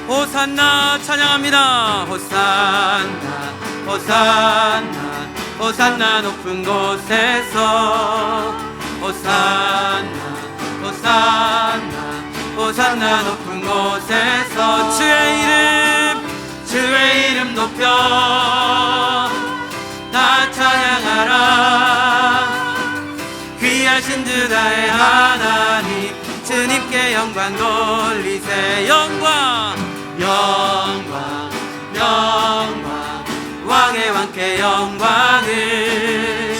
호산나 찬양합니다. 호산나 호산나 호산나 높은 곳에서 호산나 호산나 호산나 높은 곳에서 주의 이름 높여 나 찬양하라. 귀하신 주 나의 하나님 주님께 영광 돌리세. 영광 영광 영광 왕의 왕께 영광을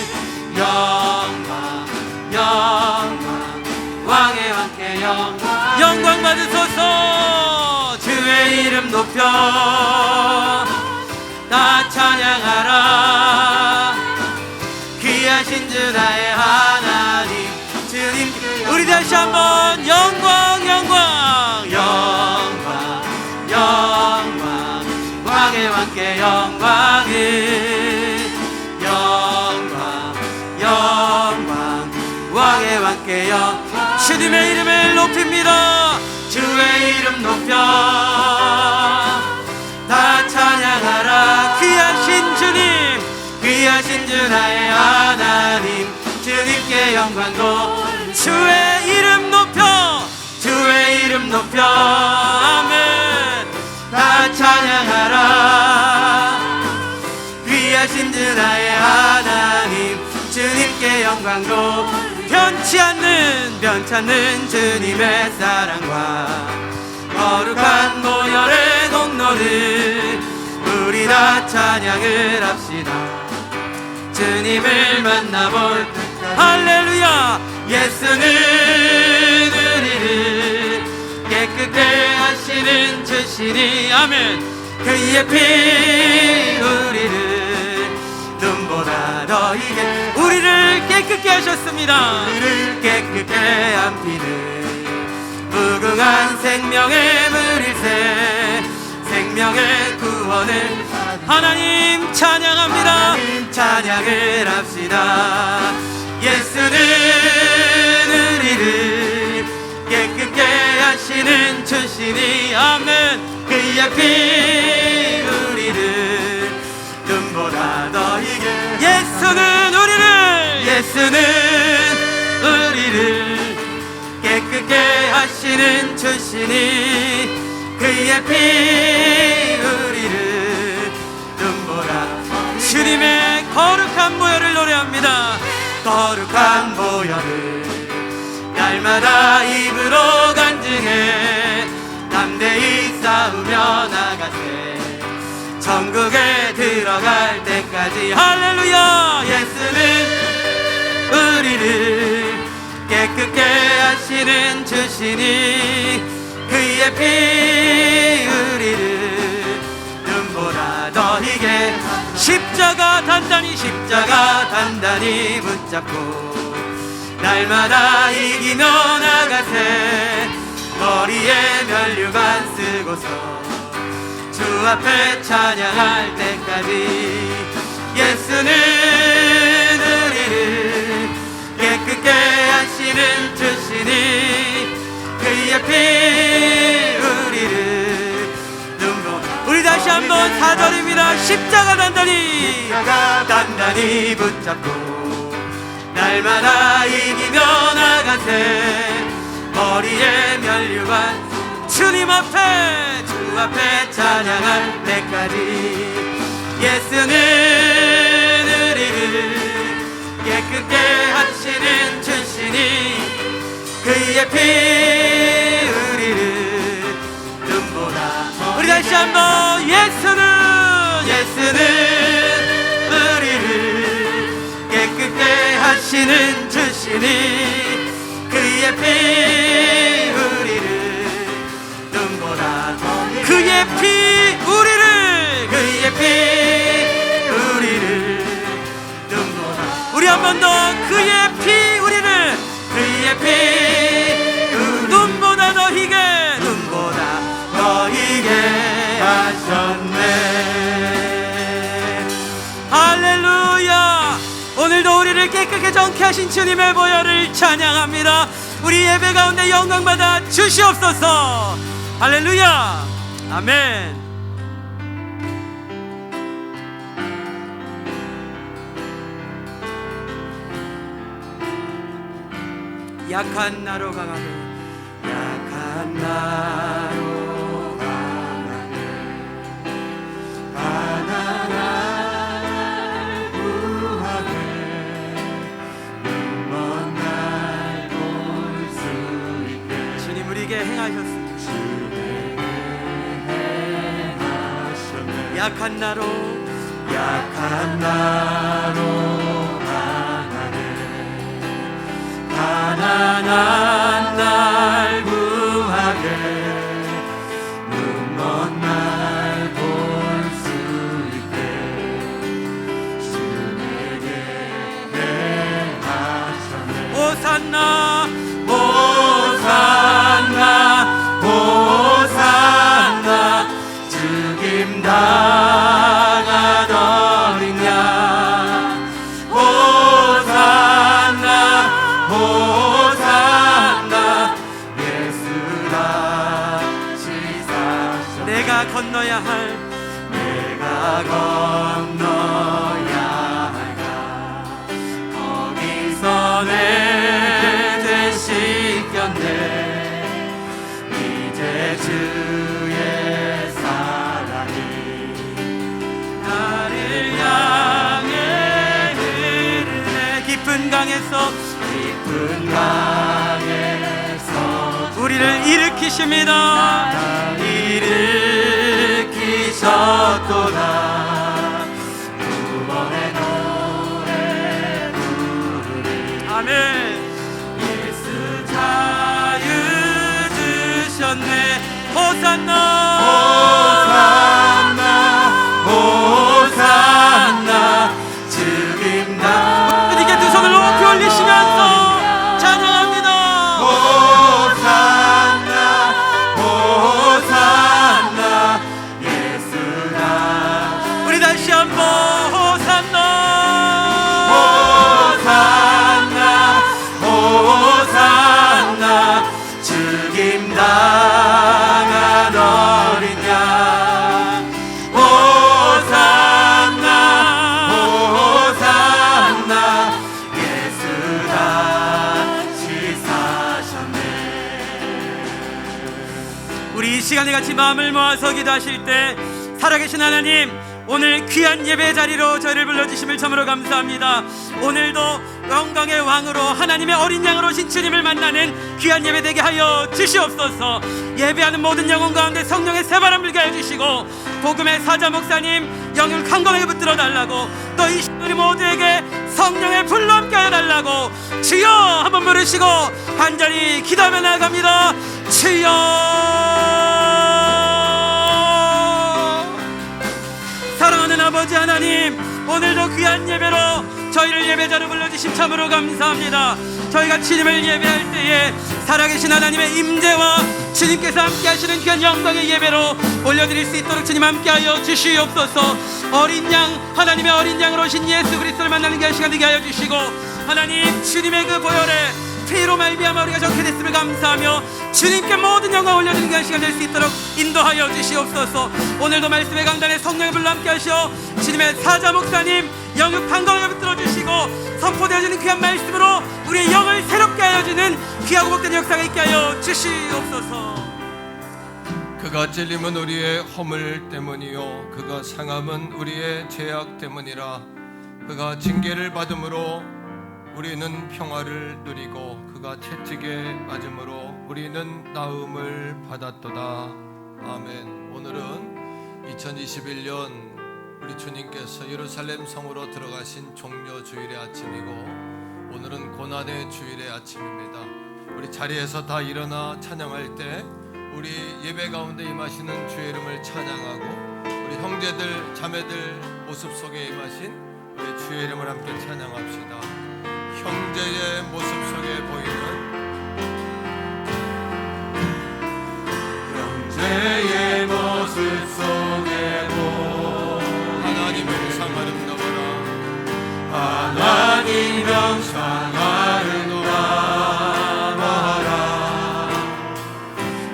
영광 영광 왕의 왕께 영광 받으소서. 주의 이름 높여 나 찬양하라. 귀하신 주 나의 하나님 주님께 우리 다시 한번 영광 영광 영광 영광 왕의 왕께 영광을 영광 영광 왕의 왕께 영광. 주님의 이름을 높입니다. 주의 이름 높여 다 찬양하라. 귀하신 주님 귀하신 주 나의 하나님 주님께 영광도. 주의 이름 높여 주의 이름 높여 아멘. 다 찬양하라. 귀하신 주 나의 하나님 주님께 영광도. 변치 않는 주님의 사랑과 거룩한 보혈의 공로를 우리 다 찬양을 합시다. 주님을 만나볼 할렐루야. 예수는 우리를 깨끗게 하시는 주시니 아멘. 그의 피 우리를 눈보다 더 이게 우리를 깨끗게 하셨습니다. 우리를 깨끗게 한 피는 무궁한 생명의 물일새 생명의 구원을 하나님 찬양합니다. 하나님 찬양을 합시다. 예수는 우리를 깨끗게 하시는 주시니 아멘. 그의 피 우리를 눈보다 더 이게 예수는 우리를 깨끗게 하시는 주시니 그의 피 우리를 눈보라. 주님의 거룩한 보혈을 노래합니다. 거룩한 보혈을 날마다 입으로 간증해 담대히 싸우며 나가세. 천국에 들어갈 때까지 할렐루야. 예수는 우리를 깨끗게 하시는 주시니 그의 피 우리를 눈보라 더 희게 십자가 단단히 붙잡고 날마다 이기며 나가세. 머리에 면류관 쓰고서 주 앞에 찬양할 때까지 예수는 우리를 깨끗게 하시는 주시니 그의 피 우리를 눈보라. 우리 다시 한번 4절입니다. 십자가 단단히 붙잡고 날마다 이기며 나가세. 머리에 면류관 주님 앞에 주 앞에 찬양할 때까지 예수는 우리를 깨끗게 하시는 주시니 그의 피 우리를 눈보라. 우리 다시 한번 예수는 우리를 깨끗게 하시는 주시니 그의 피 우리를 눈보라. 그의 피 우리를 눈보라. 우리 한 번 더 그의 피 우리를 눈보다 더 희게 하셨네. 할렐루야. 오늘도 우리를 깨끗게 정케 하신 주님의 보혈을 찬양합니다. 우리 예배 가운데 영광받아 주시옵소서. 할렐루야. 아멘. 약한 나로 강하게, 약한 나로 강하게, 가난한 구하게, 눈먼 날 볼 수 있게. 주님 우리에게 행하셨습니다. 약한 나로, 약한 나로 강하게, 가난한 날 구하게, 눈먼 날 볼 수 있게 주 내게 행하셨네. 호산나 호산나 호산나 죽임 당한 어린 양. 호산나 호산나 예수같이 사셨네. 내가 건너야 할, 내가 건너야 할까, 거기서 내 죄 씻겼네. 이제 주의 사랑이 나를 향해 흐르네. 깊은 강에서, 깊은 강에서 우리를 일으키십니다. 일으키셨도다. 구원의 노래 부르리. 아멘. 예수 자유 주셨네. 호산나 호산나 호산나 죽임 당. 이게 두 손을 높이 올리시면서 찬양합니다. 호산나 호산나 예수가. 우리 다시 한번 호산나 호산나 호산나 죽임 당한 어린 양. 호산나 호산나 예수같이 사셨네. 우리 이 시간에 같이 마음을 모아서 기도하실 때 살아계신 하나님, 오늘 귀한 예배 자리로 저희를 불러주심을 참으로 감사합니다. 오늘도 영광의 왕으로 하나님의 어린 양으로 오신 주님을 만나는 귀한 예배 되게 하여 주시옵소서. 예배하는 모든 영혼 가운데 성령의 새바람 불게 해주시고, 복음의 사자 목사님 영을 강건하게 붙들어 달라고, 또 이 우리 모두에게 성령의 불로 함께 하여 달라고 주여 한번 부르시고 간절히 기도하며 나아갑니다. 주여. 사랑하는 아버지 하나님, 오늘도 귀한 예배로 저희를 예배자로 불러주심 참으로 감사합니다. 저희가 주님을 예배할 때에 살아계신 하나님의 임재와 주님께서 함께 하시는 귀한 영광의 예배로 올려드릴 수 있도록 주님 함께하여 주시옵소서. 어린 양, 하나님의 어린 양으로 오신 예수 그리스도를 만나는 귀한 시간 되게 하여 주시고, 하나님 주님의 그 보혈에 피로 말미암아 우리가 정케 됐음을 감사하며 주님께 모든 영광 올려드리는 귀한 시간 될 수 있도록 인도하여 주시옵소서. 오늘도 말씀의 강단에 성령의 불로 함께 하시어 주님의 사자 목사님 영육 강건하게 붙들어 주시고, 선포되어지는 귀한 말씀으로 우리의 영을 새롭게 하여 주는 귀하고 복된 역사가 있게 하여 주시옵소서. 그가 찔림은 우리의 허물 때문이요 그가 상함은 우리의 죄악 때문이라. 그가 징계를 받음으로 우리는 평화를 누리고 그가 채찍에 맞음으로 우리는 나음을 받았도다. 아멘. 오늘은 2021년 우리 주님께서 예루살렘 성으로 들어가신 종려 주일의 아침이고, 오늘은 고난의 주일의 아침입니다. 우리 자리에서 다 일어나 찬양할 때 우리 예배 가운데 임하시는 주의 이름을 찬양하고, 우리 형제들 자매들 모습 속에 임하신 우리 주의 이름을 함께 찬양합시다. 형제의 모습 속에 보이는, 형제의 모습 속에 하나님 영상 아름다워라. 하나님 영상 아름다워라.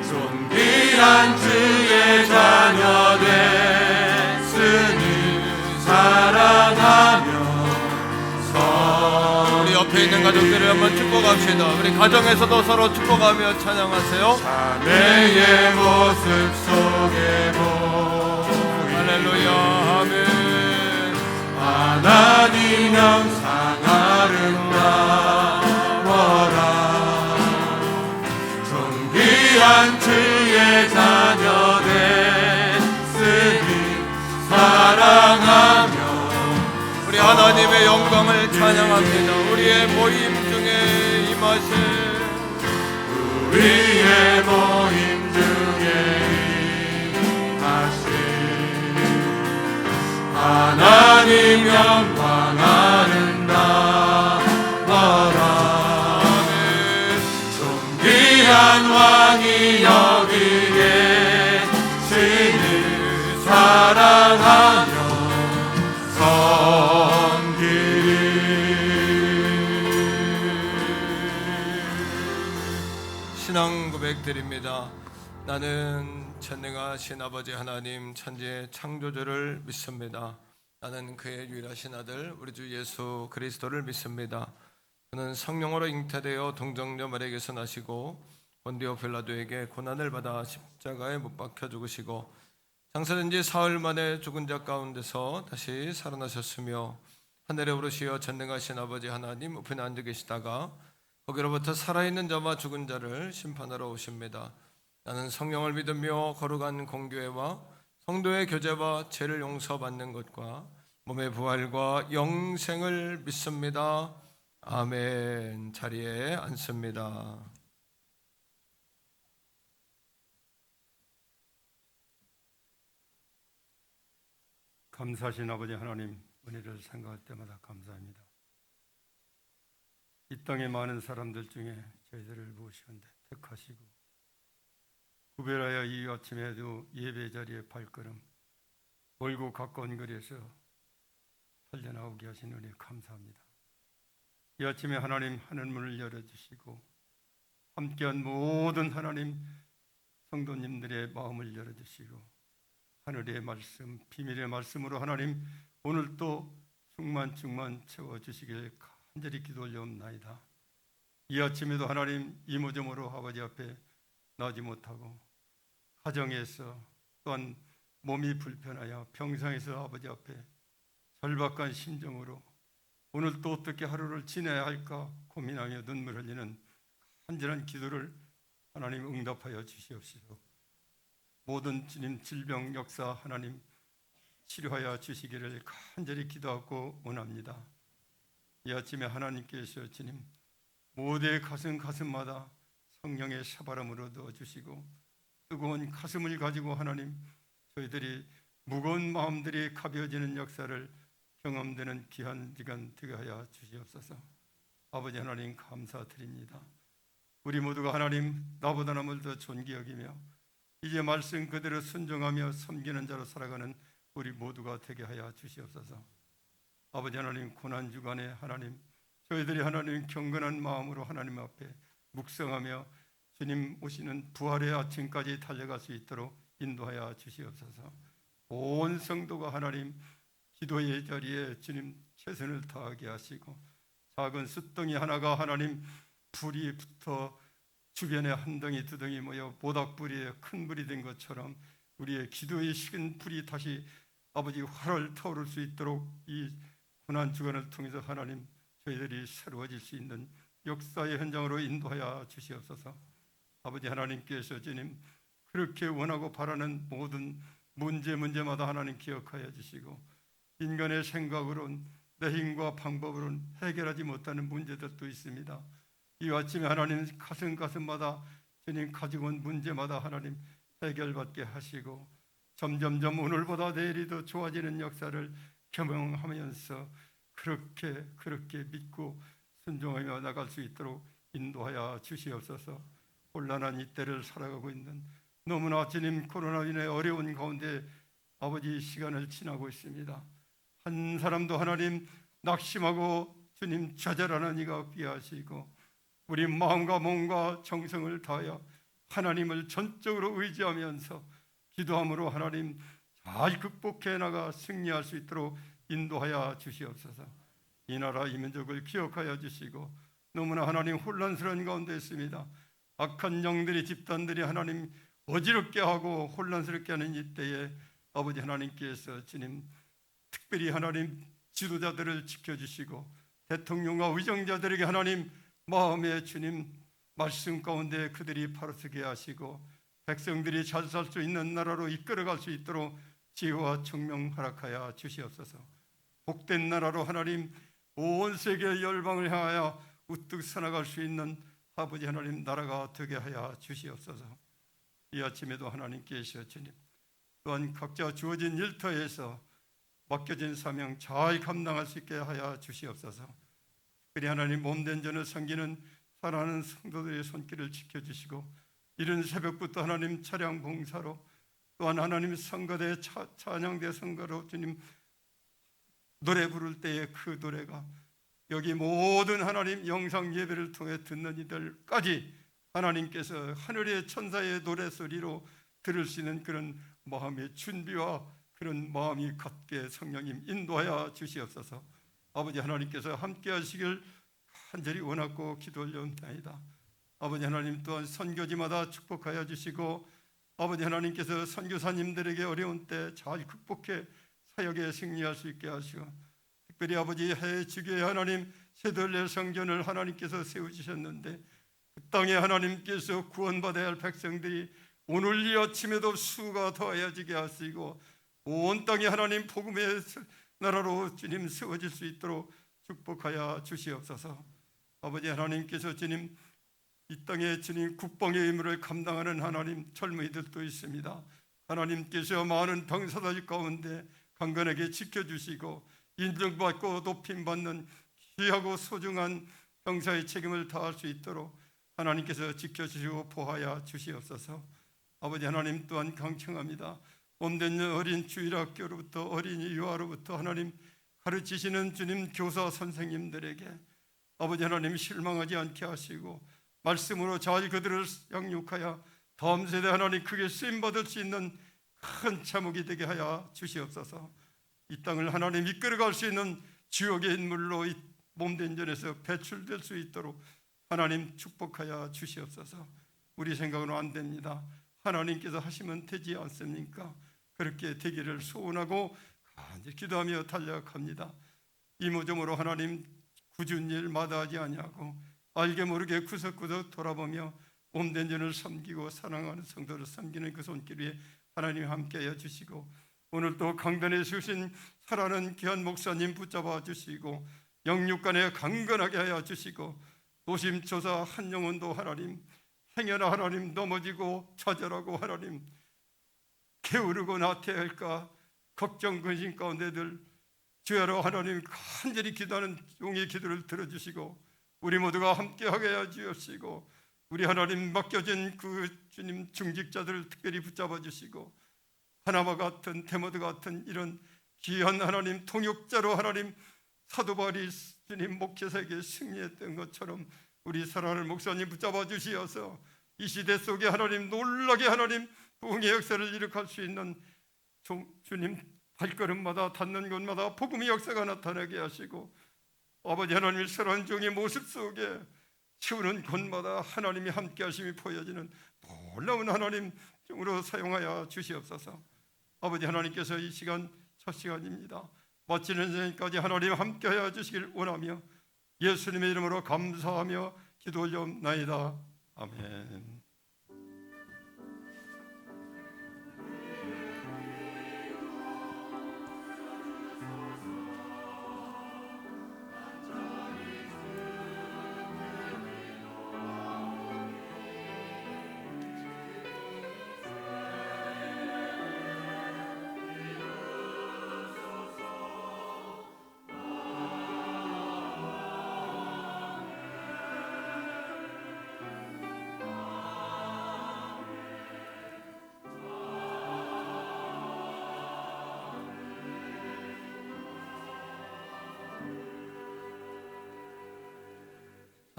존귀한 주의 자 옆에 있는 가족들을 한번 축복합시다. 우리 가정에서도 서로 축복하며 찬양하세요. 자매의 모습 속에 보이네. 할렐루야. 아멘. 하나님 영상 아름다워라. 존귀한 주의 자녀 됐으니 사랑하며 우리 하나님의 영광을 찬양합니다. 우리의 모임 중에 임하신 우리의 모임 중에 임하신 하나님 영광 아름다워라. 존귀한 왕이 여기 계시니 사랑하며 신앙 고백 드립니다. 나는 전능하신 아버지 하나님 천지의 창조주를 믿습니다. 나는 그의 유일하신 아들 우리 주 예수 그리스도를 믿습니다. 그는 성령으로 잉태되어 동정녀 마리아에게서 나시고 본디오 빌라도에게 고난을 받아 십자가에 못 박혀 죽으시고 장사된 지 사흘 만에 죽은 자 가운데서 다시 살아나셨으며 하늘에 오르시어 전능하신 아버지 하나님 우편에 앉아 계시다가 거기로부터 살아있는 자와 죽은 자를 심판하러 오십니다. 나는 성령을 믿으며 거룩한 공교회와 성도의 교제와 죄를 용서받는 것과 몸의 부활과 영생을 믿습니다. 아멘. 자리에 앉습니다. 감사하신 아버지 하나님, 은혜를 생각할 때마다 감사합니다. 이 땅의 많은 사람들 중에 저희들을 모시는데 택하시고 구별하여 이 아침에도 예배 자리에 발걸음 멀고 가까운 거리에서 달려나오게 하신 은혜 감사합니다. 이 아침에 하나님 하늘문을 열어주시고 함께한 모든 하나님 성도님들의 마음을 열어주시고 하늘의 말씀, 비밀의 말씀으로 하나님 오늘 또 충만 채워주시길 간절히 기도 올려옵나이다. 이 아침에도 하나님 이모저모로 아버지 앞에 나지 못하고 가정에서 또한 몸이 불편하여 병상에서 아버지 앞에 절박한 심정으로 오늘 또 어떻게 하루를 지내야 할까 고민하며 눈물 흘리는 간절한 기도를 하나님 응답하여 주시옵시고 모든 주님 질병 역사 하나님 치료하여 주시기를 간절히 기도하고 원합니다. 이 아침에 하나님께서 주님 모두의 가슴마다 성령의 샤바람으로 넣어주시고 뜨거운 가슴을 가지고 하나님 저희들이 무거운 마음들이 가벼워지는 역사를 경험되는 귀한 시간 되게 하여 주시옵소서. 아버지 하나님 감사드립니다. 우리 모두가 하나님 나보다 남을 더 존귀 여기며 이제 말씀 그대로 순종하며 섬기는 자로 살아가는 우리 모두가 되게 하여 주시옵소서. 아버지 하나님 고난주간에 하나님 저희들이 하나님 경건한 마음으로 하나님 앞에 묵상하며 주님 오시는 부활의 아침까지 달려갈 수 있도록 인도하여 주시옵소서. 온 성도가 하나님 기도의 자리에 주님 최선을 다하게 하시고 작은 숯덩이 하나가 하나님 불이 붙어 주변에 한 덩이 두 덩이 모여 모닥불이 큰 불이 된 것처럼 우리의 기도의 식은 불이 다시 아버지 활을 타오를 수 있도록 이 고난 주간을 통해서 하나님 저희들이 새로워질 수 있는 역사의 현장으로 인도하여 주시옵소서. 아버지 하나님께서 주님 그렇게 원하고 바라는 모든 문제마다 하나님 기억하여 주시고 인간의 생각으로는 내 힘과 방법으로는 해결하지 못하는 문제들도 있습니다. 이 아침에 하나님 가슴마다 주님 가지고 온 문제마다 하나님 해결받게 하시고 점점점 오늘보다 내일이 더 좋아지는 역사를 경험하면서 그렇게 믿고 순종하며 나갈 수 있도록 인도하여 주시옵소서. 혼란한 이때를 살아가고 있는 너무나 주님 코로나 인해 어려운 가운데 아버지 시간을 지나고 있습니다. 한 사람도 하나님 낙심하고 주님 좌절하는 이가 없게 하시고 우리 마음과 몸과 정성을 다하여 하나님을 전적으로 의지하면서 기도함으로 하나님 잘 극복해 나가 승리할 수 있도록 인도하여 주시옵소서. 이 나라 이 민족을 기억하여 주시고 너무나 하나님 혼란스러운 가운데 있습니다. 악한 영들이 집단들이 하나님 어지럽게 하고 혼란스럽게 하는 이때에 아버지 하나님께서 주님 특별히 하나님 지도자들을 지켜주시고 대통령과 의정자들에게 하나님 마음에 주님 말씀 가운데 그들이 바로서게 하시고 백성들이 잘 살 수 있는 나라로 이끌어갈 수 있도록 지혜와 총명 허락하여 주시옵소서. 복된 나라로 하나님 온 세계 열방을 향하여 우뚝 서나갈 수 있는 아버지 하나님 나라가 되게 하여 주시옵소서. 이 아침에도 하나님께서 주님 또한 각자 주어진 일터에서 맡겨진 사명 잘 감당할 수 있게 하여 주시옵소서. 특별히 하나님 몸된 전을 섬기는 사랑하는 성도들의 손길을 지켜주시고 이른 새벽부터 하나님 차량 봉사로 또한 하나님 성가대 찬양대 성가로 주님 노래 부를 때에 그 노래가 여기 모든 하나님 영상 예배를 통해 듣는 이들까지 하나님께서 하늘의 천사의 노래소리로 들을 수 있는 그런 마음의 준비와 그런 마음이 갖게 성령님 인도하여 주시옵소서. 아버지 하나님께서 함께 하시길 간절히 원하고 기도 올려옵나이다. 아버지 하나님 또한 선교지마다 축복하여 주시고 아버지 하나님께서 선교사님들에게 어려운 때 잘 극복해 사역에 승리할 수 있게 하시고 특별히 아버지 해외 지교회 하나님 세돌레 성전을 하나님께서 세우시셨는데 그 땅에 하나님께서 구원받아야 할 백성들이 오늘 이 아침에도 수가 더하여지게 하시고 온 땅에 하나님 복음의 나라로 주님 세워질 수 있도록 축복하여 주시옵소서. 아버지 하나님께서 주님 이 땅에 주님 국방의 의무를 감당하는 하나님 젊은이들도 있습니다. 하나님께서 많은 병사들 가운데 강건하게 지켜주시고 인정받고 높임받는 귀하고 소중한 병사의 책임을 다할 수 있도록 하나님께서 지켜주시고 보호하여 주시옵소서. 아버지 하나님 또한 강청합니다. 몸된 어린 주일학교로부터 어린이 유아로부터 하나님 가르치시는 주님 교사 선생님들에게 아버지 하나님 실망하지 않게 하시고 말씀으로 잘 그들을 양육하여 다음 세대 하나님 크게 쓰임받을 수 있는 큰 자목이 되게 하여 주시옵소서. 이 땅을 하나님 이끌어갈 수 있는 지옥의 인물로 이 몸된 전에서 배출될 수 있도록 하나님 축복하여 주시옵소서. 우리 생각으로 안 됩니다. 하나님께서 하시면 되지 않습니까? 그렇게 되기를 소원하고 간절히 기도하며 달려갑니다. 이모저모로 하나님 굳은 일 마다하지 아니하고 알게 모르게 구석구석 돌아보며 몸된 전을 섬기고 사랑하는 성도를 섬기는 그 손길 위에 하나님 함께하여 주시고 오늘도 강단에 세우신 사랑하는 귀한 목사님 붙잡아 주시고 영육간에 강건하게 하여 주시고 노심초사 한 영혼도 하나님 행여나 하나님 넘어지고 좌절하고 하나님 게으르고 나태할까 걱정 근심 가운데들 주여로 하나님 간절히 기도하는 용의 기도를 들어주시고 우리 모두가 함께하게 하여 주시고 우리 하나님 맡겨진 그 주님 중직자들을 특별히 붙잡아 주시고 하나와 같은 데모드 같은 이런 귀한 하나님 통역자로 하나님 사도 바울이 주님 목회사에게 승리했던 것처럼 우리 사랑하는 목사님 붙잡아 주시어서 이 시대 속에 하나님 놀라게 하나님 부흥의 역사를 일으킬 수 있는 주님 발걸음마다 닿는 곳마다 복음의 역사가 나타나게 하시고 아버지 하나님의 새로운 종의 모습 속에 치우는 곳마다 하나님이 함께 하심이 보여지는 놀라운 하나님 종으로 사용하여 주시옵소서. 아버지 하나님께서 이 시간 첫 시간입니다. 마치는 시간까지 하나님 함께하여 주시길 원하며 예수님의 이름으로 감사하며 기도 올려옵나이다. 아멘.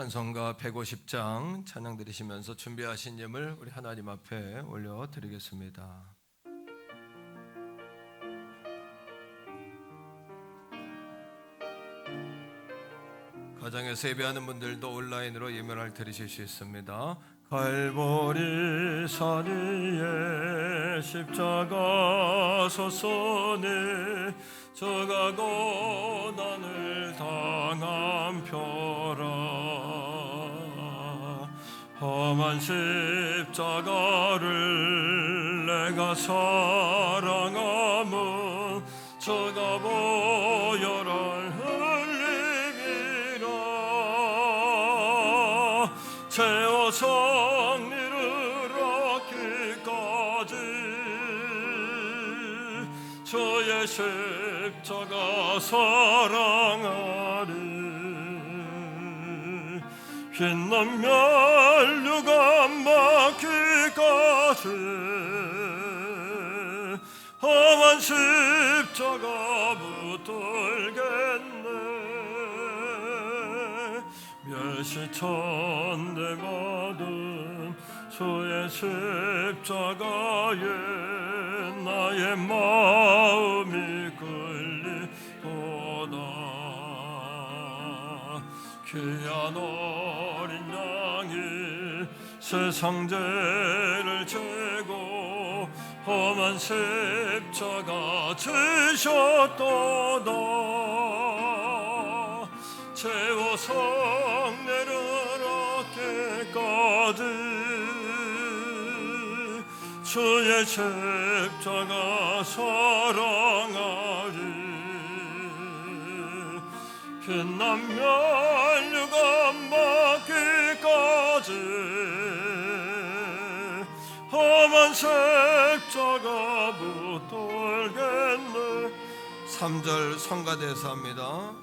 찬송가 150장 찬양 드리시면서 준비하신 예물 우리 하나님 앞에 올려드리겠습니다. 가정에서 예배하는 분들도 온라인으로 예배를 드리실 수 있습니다. 갈보리 산위에 십자가 소선에 저가 고난을 당한 표라 험한 십자가를 내가 사랑함은 저가 보혈을 흘림이라 죄와 성리를 얻기까지 저의 십자가 사랑하리 빛난 멸류관 받기까지 험한 십자가 붙들겠네 멸시천대 받은 주의 십자가에 나의 마음이 끌리도다 귀한 어린 양이 세상 죄를 지고 험한 십자가 지셨도다 죄와 성례를 얻기까지 주의 십자가 사랑하리 빛난 멸류관 받기까지 험한 십자가 붙들겠네 3절 성가대사입니다.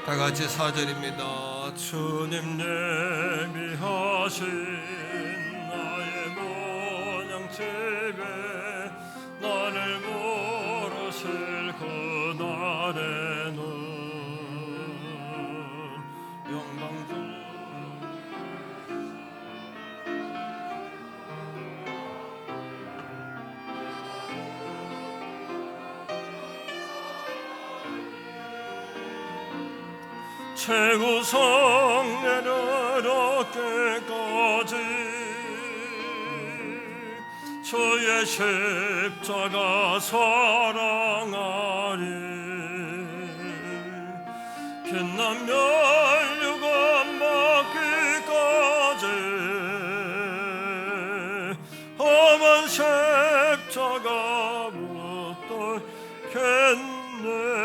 다 같이 4절입니다. 주님 예비하신 나의 모양집에 나를 부르실 그날에는 영광주 최고 성례를 얻기까지 주의 십자가 사랑하리 빛난 멸류관 받기까지 험한 십자가 붙들겠네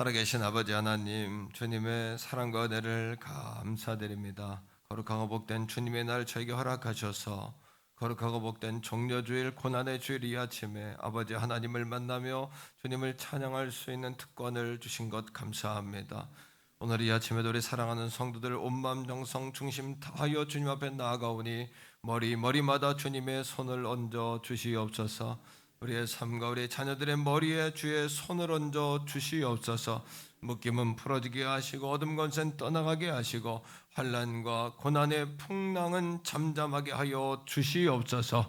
살아계신 아버지 하나님, 주님의 사랑과 은혜를 감사드립니다. 거룩하고 복된 주님의 날 저에게 허락하셔서 거룩하고 복된 종려주일 고난의 주일 이 아침에 아버지 하나님을 만나며 주님을 찬양할 수 있는 특권을 주신 것 감사합니다. 오늘 이 아침에도 우리 사랑하는 성도들 온마음 정성 중심 다하여 주님 앞에 나아가오니 머리마다 주님의 손을 얹어 주시옵소서. 우리의 삶과 우리 자녀들의 머리에 주의 손을 얹어 주시옵소서. 묶임은 풀어지게 하시고 어둠 권세는 떠나가게 하시고 환난과 고난의 풍랑은 잠잠하게 하여 주시옵소서.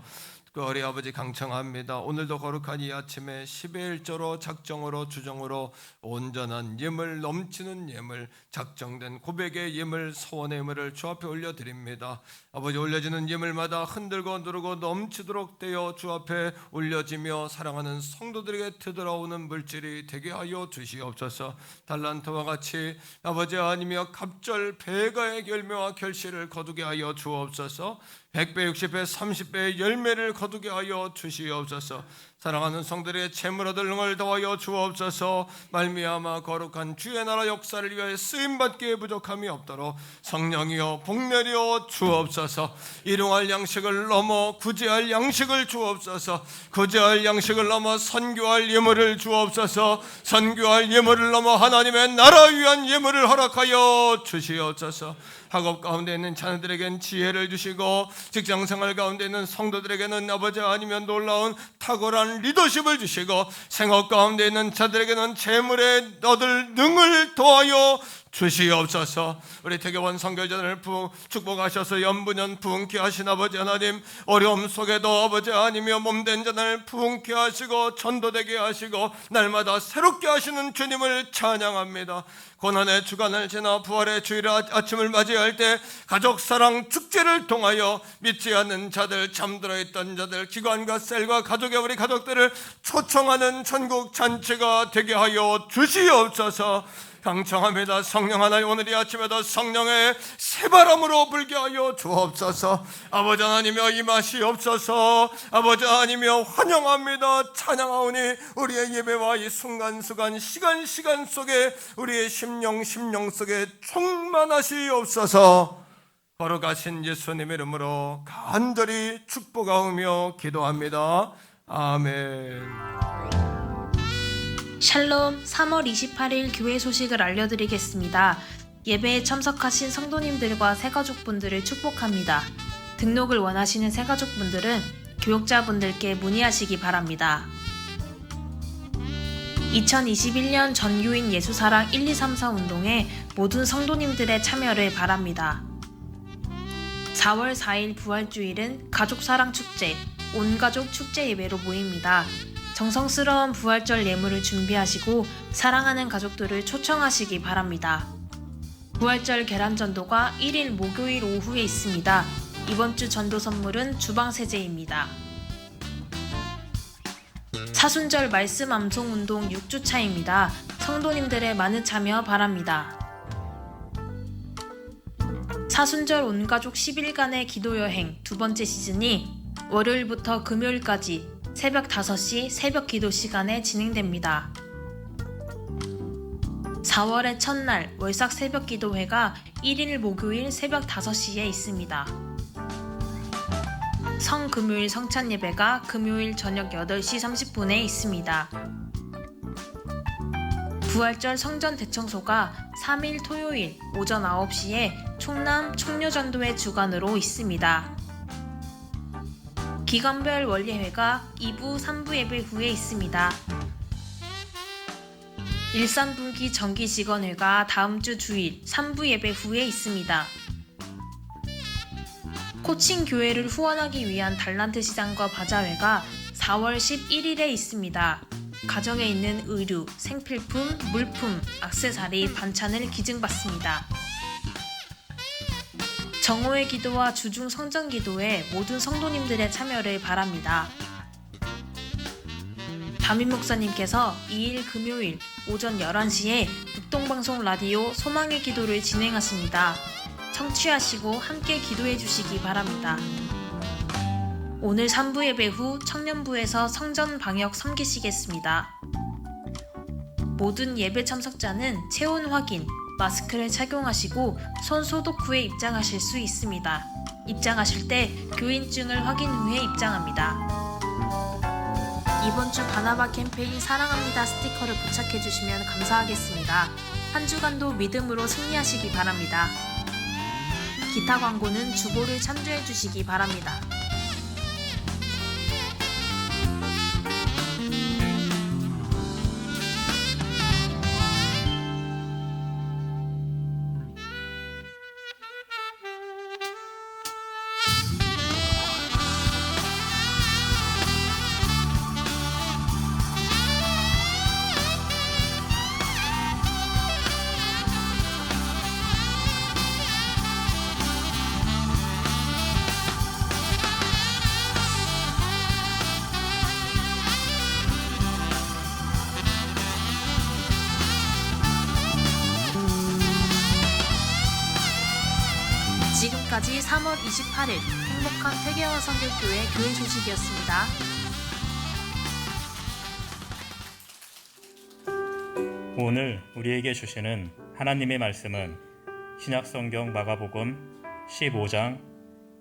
거리 아버지 강청합니다. 오늘도 거룩한 이 아침에 10의 1조로 작정으로 주정으로 온전한 예물, 넘치는 예물, 작정된 고백의 예물, 소원의 예물을 주 앞에 올려드립니다. 아버지, 올려지는 예물마다 흔들고 누르고 넘치도록 되어 주 앞에 올려지며 사랑하는 성도들에게 되돌아오는 물질이 되게 하여 주시옵소서. 달란트와 같이 아버지 하나님이여 갑절 배가의 열매와 결실을 거두게 하여 주옵소서. 100배, 60배, 30배의 열매를 거두게 하여 주시옵소서. 사랑하는 성들의 재물 얻을 능을 더하여 주옵소서. 말미암아 거룩한 주의 나라 역사를 위하여 쓰임받기에 부족함이 없도록 성령이여 복내려 주옵소서. 일용할 양식을 넘어 구제할 양식을 주옵소서. 구제할 양식을 넘어 선교할 예물을 주옵소서. 선교할 예물을 넘어 하나님의 나라 위한 예물을 허락하여 주시옵소서. 학업 가운데 있는 자녀들에겐 지혜를 주시고 직장생활 가운데 있는 성도들에게는 아버지 아니면 놀라운 탁월한 리더십을 주시고 생업 가운데 있는 자들에게는 재물에 얻을 능을 더하여 주시옵소서. 우리 태교원 선교전을 축복하셔서 연분연 부흥케 하신 아버지 하나님, 어려움 속에도 아버지 하나님이여 몸된 자를 부흥케 하시고 전도되게 하시고 날마다 새롭게 하시는 주님을 찬양합니다. 고난의 주간을 지나 부활의 주일 아침을 맞이할 때 가족사랑 축제를 통하여 믿지 않는 자들, 잠들어 있던 자들, 기관과 셀과 가족의 우리 가족들을 초청하는 전국 잔치가 되게 하여 주시옵소서. 강청합니다. 성령 하나님, 오늘 이 아침에도 성령의 새바람으로 불게 하여 주옵소서. 아버지 하나님이여 임하시옵소서. 아버지 하나님이여 환영합니다. 찬양하오니 우리의 예배와 이 순간순간 시간 속에 우리의 심령 속에 충만하시옵소서. 거룩하신 예수님 이름으로 간절히 축복하오며 기도합니다. 아멘. 샬롬. 3월 28일 교회 소식을 알려드리겠습니다. 예배에 참석하신 성도님들과 새가족분들을 축복합니다. 등록을 원하시는 새가족분들은 교육자분들께 문의하시기 바랍니다. 2021년 전교인 예수사랑 1, 2, 3, 4 운동에 모든 성도님들의 참여를 바랍니다. 4월 4일 부활주일은 가족사랑축제, 온가족 축제 예배로 모입니다. 정성스러운 부활절 예물을 준비하시고 사랑하는 가족들을 초청하시기 바랍니다. 부활절 계란전도가 1일 목요일 오후에 있습니다. 이번 주 전도 선물은 주방세제입니다. 사순절 말씀 암송운동 6주차입니다. 성도님들의 많은 참여 바랍니다. 사순절 온가족 10일간의 기도여행 두 번째 시즌이 월요일부터 금요일까지 새벽 5시 새벽 기도 시간에 진행됩니다. 4월의 첫날 월삭 새벽 기도회가 1일 목요일 새벽 5시에 있습니다. 성금요일 성찬 예배가 금요일 저녁 8시 30분에 있습니다. 부활절 성전 대청소가 3일 토요일 오전 9시에 충남 총료전도회 주관으로 있습니다. 기관별 원리회가 2부, 3부 예배 후에 있습니다. 일산분기 정기직원회가 다음 주 주일 3부 예배 후에 있습니다. 코칭 교회를 후원하기 위한 달란트 시장과 바자회가 4월 11일에 있습니다. 가정에 있는 의류, 생필품, 물품, 액세서리, 반찬을 기증받습니다. 정오의 기도와 주중 성전 기도에 모든 성도님들의 참여를 바랍니다. 담임 목사님께서 2일 금요일 오전 11시에 북동방송 라디오 소망의 기도를 진행하십니다. 청취하시고 함께 기도해 주시기 바랍니다. 오늘 3부 예배 후 청년부에서 성전 방역 섬기시겠습니다. 모든 예배 참석자는 체온 확인, 마스크를 착용하시고 손 소독 후에 입장하실 수 있습니다. 입장하실 때 교인증을 확인 후에 입장합니다. 이번 주 바나바 캠페인 사랑합니다 스티커를 부착해 주시면 감사하겠습니다. 한 주간도 믿음으로 승리하시기 바랍니다. 기타 광고는 주보를 참조해 주시기 바랍니다. 3월 28일 행복한 세계화 선교교회 교회 소식이었습니다. 오늘 우리에게 주시는 하나님의 말씀은 신약성경 마가복음 15장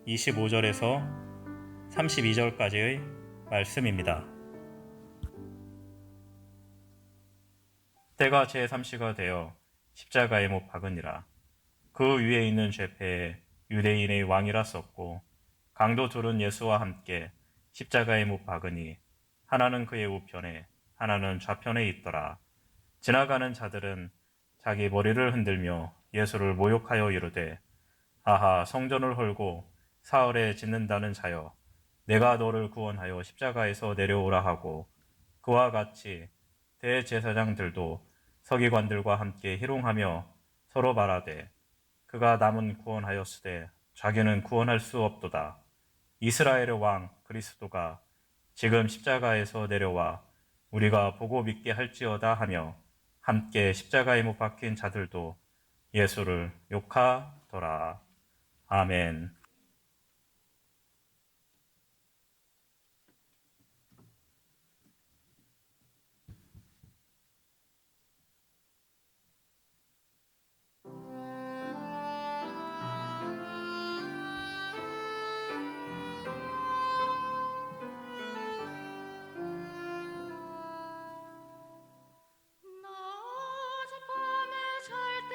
25절에서 32절까지의 말씀입니다. 때가 제3시가 되어 십자가에 못 박으니라. 그 위에 있는 죄패에 유대인의 왕이라 썼고 강도 둘은 예수와 함께 십자가에 못 박으니 하나는 그의 우편에 하나는 좌편에 있더라. 지나가는 자들은 자기 머리를 흔들며 예수를 모욕하여 이르되 아하 성전을 헐고 사흘에 짓는다는 자여 내가 너를 구원하여 십자가에서 내려오라 하고 그와 같이 대제사장들도 서기관들과 함께 희롱하며 서로 말하되 그가 남은 구원하였으되 자기는 구원할 수 없도다. 이스라엘의 왕 그리스도가 지금 십자가에서 내려와 우리가 보고 믿게 할지어다 하며 함께 십자가에 못 박힌 자들도 예수를 욕하더라. 아멘. 어젯밤에 잘 때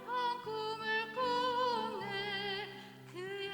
한 꿈을 꿨네. 그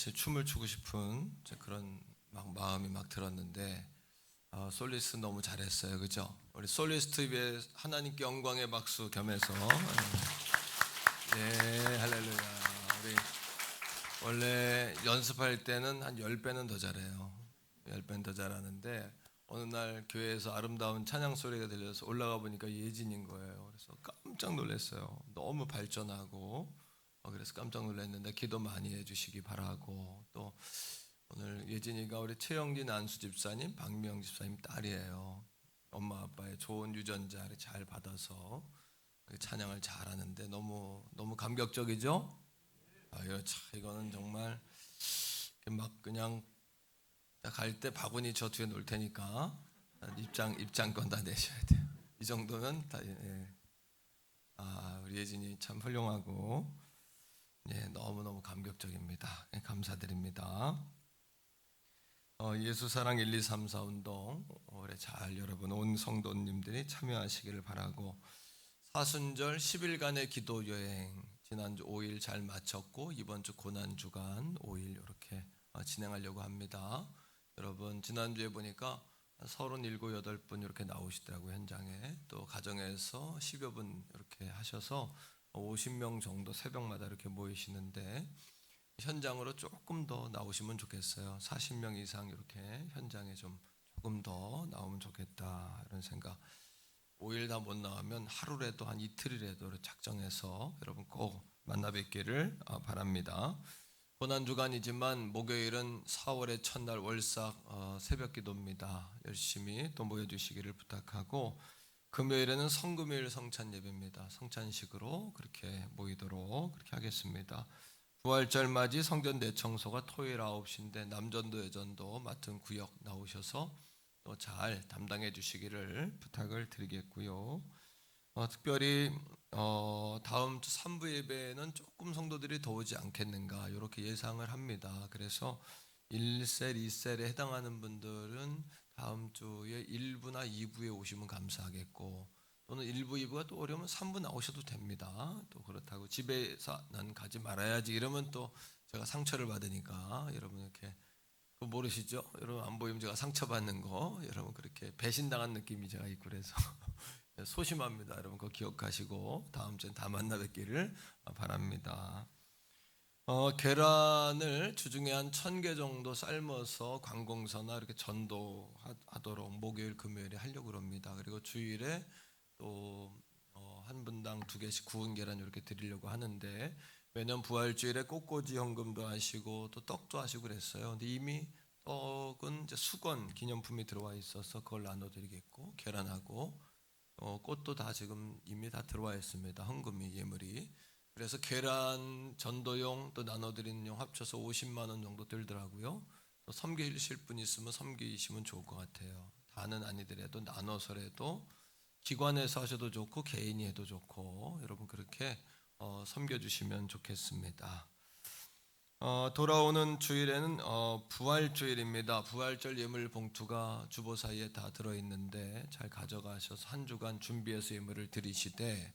같이 춤을 추고 싶은 그런 마음이 막 들었는데 솔리스트 너무 잘했어요, 그죠? 우리 솔리스트 위에 하나님께 영광의 박수 겸해서 네, 할렐루야. 우리 원래 연습할 때는 한 10배는 더 잘해요. 10배는 더 잘하는데 어느 날 교회에서 아름다운 찬양 소리가 들려서 올라가 보니까 예진인 거예요. 그래서 깜짝 놀랐어요. 너무 발전하고 그래서 깜짝 놀랐는데 기도 많이 해주시기 바라고, 또 오늘 예진이가 우리 최영진 안수 집사님, 박미영 집사님 딸이에요. 엄마 아빠의 좋은 유전자를 잘 받아서 찬양을 잘하는데 너무 감격적이죠? 이거는 정말 막 그냥 갈 때 바구니 저 뒤에 놓을 테니까 입장권 다 내셔야 돼요. 이 정도는 다. 예. 우리 예진이 참 훌륭하고 너무너무 감격적입니다. 감사드립니다. 예수사랑 1, 2, 3, 4 운동 올해 잘 여러분 온 성도님들이 참여하시기를 바라고, 사순절 10일간의 기도 여행 지난주 5일 잘 마쳤고 이번 주 고난주간 5일 이렇게 진행하려고 합니다. 여러분 지난주에 보니까 37, 8분 이렇게 나오시더라고요. 현장에 또 가정에서 10여 분 이렇게 하셔서 50명 정도 새벽마다 이렇게 모이시는데 현장으로 조금 더 나오시면 좋겠어요. 40명 이상 이렇게 현장에 조금 더 나오면 좋겠다 이런 생각. 5일 다 못 나오면 하루라도 한 이틀이라도 작정해서 여러분 꼭 만나 뵙기를 바랍니다. 고난주간이지만 목요일은 4월의 첫날 월삭 새벽 기도입니다. 열심히 또 모여주시기를 부탁하고, 금요일에는 성금요일 성찬 예배입니다. 성찬식으로 그렇게 모이도록 그렇게 하겠습니다. 부활절 맞이 성전 대청소가 토요일 9시인데 남전도 여전도 맡은 구역 나오셔서 또 잘 담당해 주시기를 부탁을 드리겠고요. 특별히 다음 주 3부 예배는 조금 성도들이 더 오지 않겠는가 이렇게 예상을 합니다. 그래서 1셀, 2셀에 해당하는 분들은 다음 주에 1부나 2부에 오시면 감사하겠고, 또는 1부, 2부가 또 어려우면 3부 나오셔도 됩니다. 또 그렇다고 집에서 난 가지 말아야지 이러면 또 제가 상처를 받으니까 여러분 이렇게 그거 모르시죠? 여러분 안 보이면 제가 상처받는 거, 여러분 그렇게 배신당한 느낌이 제가 있고 그래서 소심합니다. 여러분 그거 기억하시고 다음 주엔 다 만나 뵙기를 바랍니다. 계란을 주중에 한 1000개 정도 삶아서 관공서나 이렇게 전도하도록 목요일 금요일에 하려고 합니다. 그리고 주일에 또 한 분당 2개씩 구운 계란 이렇게 드리려고 하는데, 매년 부활주일에 꽃꽂이 헌금도 하시고 또 떡도 하시고 그랬어요. 근데 이미 떡은 이제 수건 기념품이 들어와 있어서 그걸 나눠드리겠고, 계란하고 꽃도 다 지금 이미 다 들어와 있습니다. 헌금이 예물이. 그래서 계란 전도용 또 나눠드리는 용 합쳐서 50만 원 정도 들더라고요. 또 섬기실 분 있으면 섬기시면 좋을 것 같아요. 다는 아니더라도 나눠서라도 기관에서 하셔도 좋고 개인이 해도 좋고 여러분 그렇게 섬겨주시면 좋겠습니다. 돌아오는 주일에는 부활주일입니다. 부활절 예물 봉투가 주보 사이에 다 들어있는데 잘 가져가셔서 한 주간 준비해서 예물을 드리시되,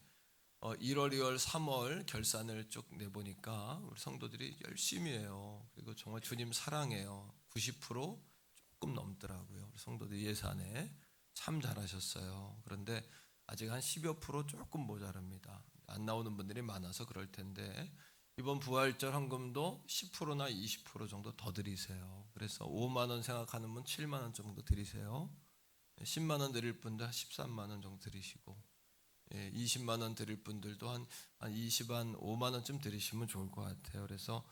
1월, 2월, 3월 결산을 쭉 내보니까 우리 성도들이 열심히 해요. 그리고 정말 주님 사랑해요. 90% 조금 넘더라고요. 우리 성도들 예산에 참 잘하셨어요. 그런데 아직 한 10여 프로 조금 모자랍니다. 안 나오는 분들이 많아서 그럴 텐데 이번 부활절 헌금도 10%나 20% 정도 더 드리세요. 그래서 5만 원 생각하는 분 7만 원 정도 드리세요. 10만 원 드릴 분들 한 13만 원 정도 드리시고, 20만 원 드릴 분들도 한 5만 원쯤 드리시면 좋을 것 같아요. 그래서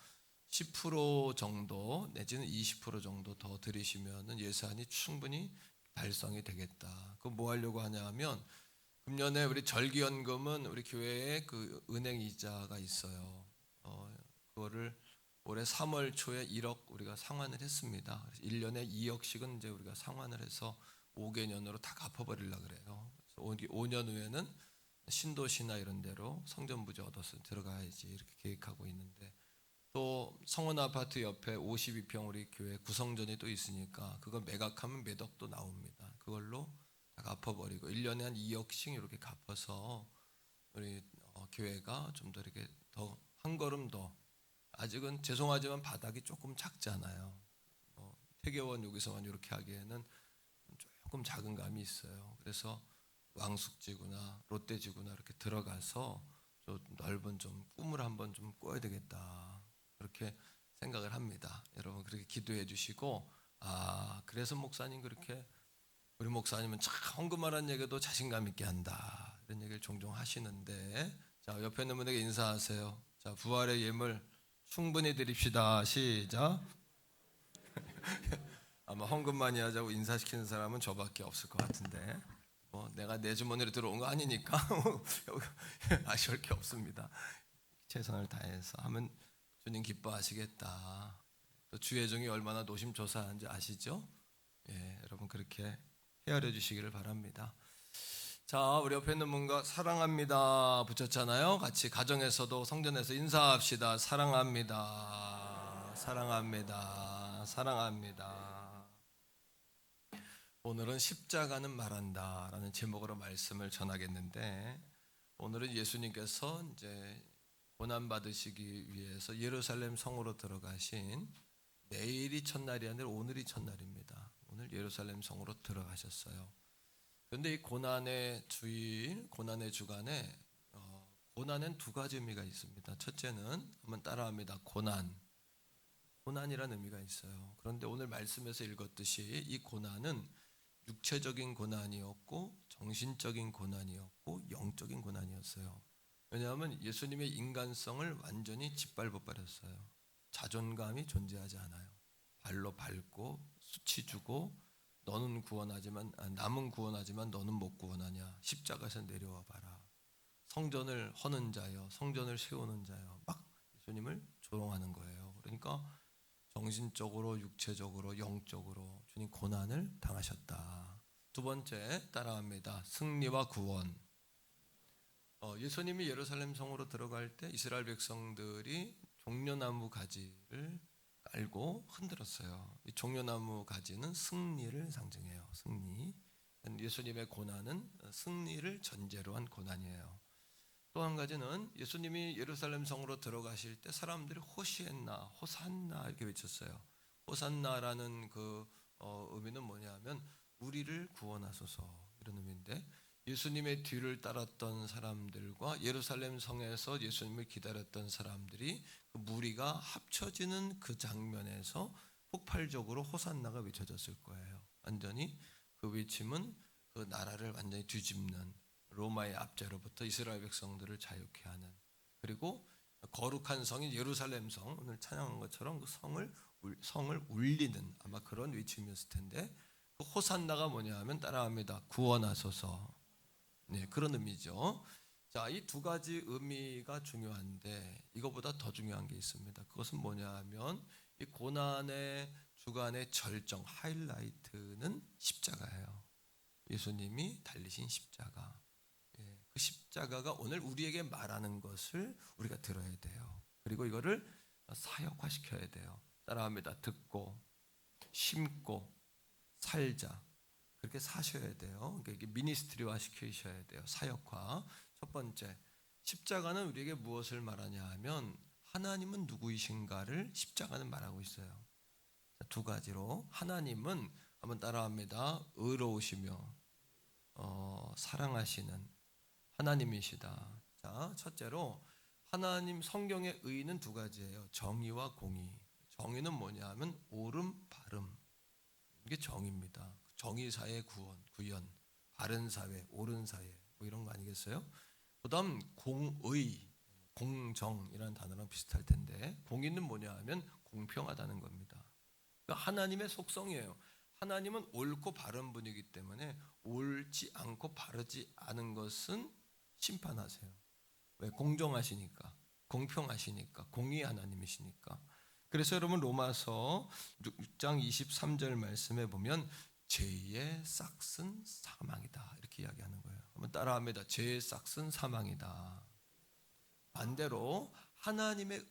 10% 정도 내지는 20% 정도 더 드리시면은 예산이 충분히 달성이 되겠다. 그거 뭐 하려고 하냐면 금년에 우리 절기연금은 우리 교회에 그 은행 이자가 있어요. 그거를 올해 3월 초에 1억 우리가 상환을 했습니다. 그래서 1년에 2억씩은 이제 우리가 상환을 해서 5개년으로 다 갚아버리려고 그래요. 그래서 5년 후에는 신도시나 이런 데로 성전부지 얻어서 들어가야지 이렇게 계획하고 있는데, 또 성원 아파트 옆에 52평 우리 교회 구성전이 또 있으니까 그거 매각하면 매덕도 나옵니다. 그걸로 다 갚아버리고 1년에 한 2억씩 이렇게 갚아서 우리 교회가 좀 더 이렇게 더 한 걸음 더 아직은 죄송하지만 바닥이 조금 작잖아요. 태계원 여기서만 이렇게 하기에는 조금 작은 감이 있어요. 그래서 왕숙지구나 롯데지구나 이렇게 들어가서 좀 넓은 좀 꿈을 한번 좀 꿔야 되겠다 그렇게 생각을 합니다. 여러분 그렇게 기도해 주시고 그래서 목사님 그렇게 우리 목사님은 참 헌금하라는 얘기도 자신감 있게 한다 이런 얘기를 종종 하시는데 자 옆에 있는 분에게 인사하세요. 자 부활의 예물 충분히 드립시다. 시작. 아마 헌금 많이 하자고 인사시키는 사람은 저밖에 없을 것 같은데 내가 내 주머니로 들어온 거 아니니까 아쉬울 게 없습니다. 최선을 다해서 하면 주님 기뻐하시겠다. 또 주의 종이 얼마나 노심초사한지 아시죠? 예, 여러분 그렇게 헤아려 주시기를 바랍니다. 자, 우리 옆에 있는 분과 사랑합니다 붙였잖아요. 같이 가정에서도 성전에서 인사합시다. 사랑합니다. 사랑합니다. 사랑합니다. 오늘은 십자가는 말한다 라는 제목으로 말씀을 전하겠는데 오늘은 예수님께서 이제 고난 받으시기 위해서 예루살렘 성으로 들어가신 내일이 첫날이 아니라 오늘이 첫날입니다. 오늘 예루살렘 성으로 들어가셨어요. 그런데 이 고난의 주일, 고난의 주간에 고난엔 두 가지 의미가 있습니다. 첫째는 한번 따라합니다. 고난이라는 의미가 있어요. 그런데 오늘 말씀에서 읽었듯이 이 고난은 육체적인 고난이었고 정신적인 고난이었고 영적인 고난이었어요. 왜냐하면 예수님의 인간성을 완전히 짓밟아 버렸어요. 자존감이 존재하지 않아요. 발로 밟고 수치 주고 너는 구원하지만 남은 구원하지만 너는 못 구원하냐. 십자가에서 내려와 봐라. 성전을 허는 자여, 성전을 세우는 자여. 막 예수님을 조롱하는 거예요. 그러니까 정신적으로, 육체적으로, 영적으로 주님 고난을 당하셨다. 두 번째 따라합니다. 승리와 구원. 예수님이 예루살렘 성으로 들어갈 때 이스라엘 백성들이 종려나무 가지를 깔고 흔들었어요. 이 종려나무 가지는 승리를 상징해요. 승리. 예수님의 고난은 승리를 전제로 한 고난이에요. 또 한 가지는 예수님이 예루살렘 성으로 들어가실 때 사람들이 호시엔나, 호산나 이렇게 외쳤어요. 호산나라는 그 의미는 뭐냐면 우리를 구원하소서 이런 의미인데 예수님의 뒤를 따랐던 사람들과 예루살렘 성에서 예수님을 기다렸던 사람들이 그 무리가 합쳐지는 그 장면에서 폭발적으로 호산나가 외쳐졌을 거예요. 완전히 그 외침은 그 나라를 완전히 뒤집는 로마의 압제로부터 이스라엘 백성들을 자유케 하는 그리고 거룩한 성인 예루살렘 성 오늘 찬양한 것처럼 그 성을 울리는 아마 그런 외침이었을 텐데 그 호산나가 뭐냐 하면 따라합니다. 구원하소서. 네, 그런 의미죠. 자, 이 두 가지 의미가 중요한데 이거보다 더 중요한 게 있습니다. 그것은 뭐냐 하면 이 고난의 주간의 절정 하이라이트는 십자가예요. 예수님이 달리신 십자가. 그 십자가가 오늘 우리에게 말하는 것을 우리가 들어야 돼요. 그리고 이거를 사역화시켜야 돼요. 따라합니다. 듣고 심고 살자. 그렇게 사셔야 돼요. 그러니까 미니스트리화 시키셔야 돼요. 사역화. 첫 번째, 십자가는 우리에게 무엇을 말하냐 하면 하나님은 누구이신가를 십자가는 말하고 있어요. 두 가지로 하나님은 한번 따라합니다. 의로우시며 사랑하시는 하나님이시다. 자, 첫째로 하나님 성경의 의는 두 가지예요. 정의와 공의. 정의는 뭐냐 하면 옳음, 바름. 이게 정의입니다. 정의사회 구현, 바른 사회, 옳은 사회 뭐 이런 거 아니겠어요? 그 다음 공의, 공정이라는 단어랑 비슷할 텐데 공의는 뭐냐 하면 공평하다는 겁니다. 그러니까 하나님의 속성이에요. 하나님은 옳고 바른 분이기 때문에 옳지 않고 바르지 않은 것은 심판하세요. 왜? 공정하시니까, 공평하시니까, 공의 하나님이시니까. 그래서 여러분 로마서 6장 23절 말씀에 보면 죄의 싹은 사망이다 이렇게 이야기하는 거예요. 한번 따라합니다. 죄의 싹은 사망이다. 반대로 하나님의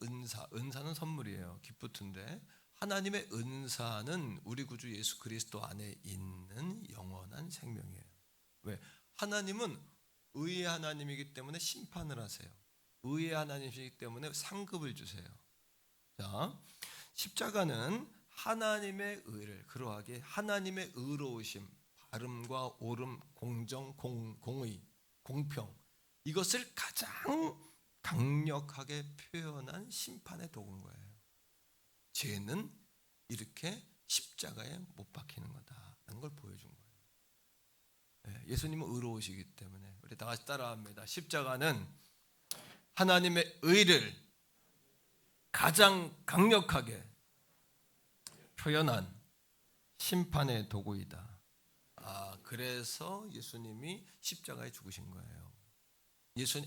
은사는 선물이에요. 기프트인데 하나님의 은사는 우리 구주 예수 그리스도 안에 있는 영원한 생명이에요. 왜? 하나님은 의의 하나님이기 때문에 심판을 하세요. 의의 하나님이기 때문에 상급을 주세요. 자, 십자가는 하나님의 의를 그러하게 하나님의 의로우심, 바름과 옳음, 공정, 공의, 공평 이것을 가장 강력하게 표현한 심판의 도구인 거예요. 죄는 이렇게 십자가에 못 박히는 거다라는 걸 보여준 거예요. 예수님은 의로우시기 때문에 우리 다 같이 따라합니다. 십자가는 하나님의 의를 가장 강력하게 표현한 심판의 도구이다. 그래서 예수님이 십자가에 죽으신 거예요.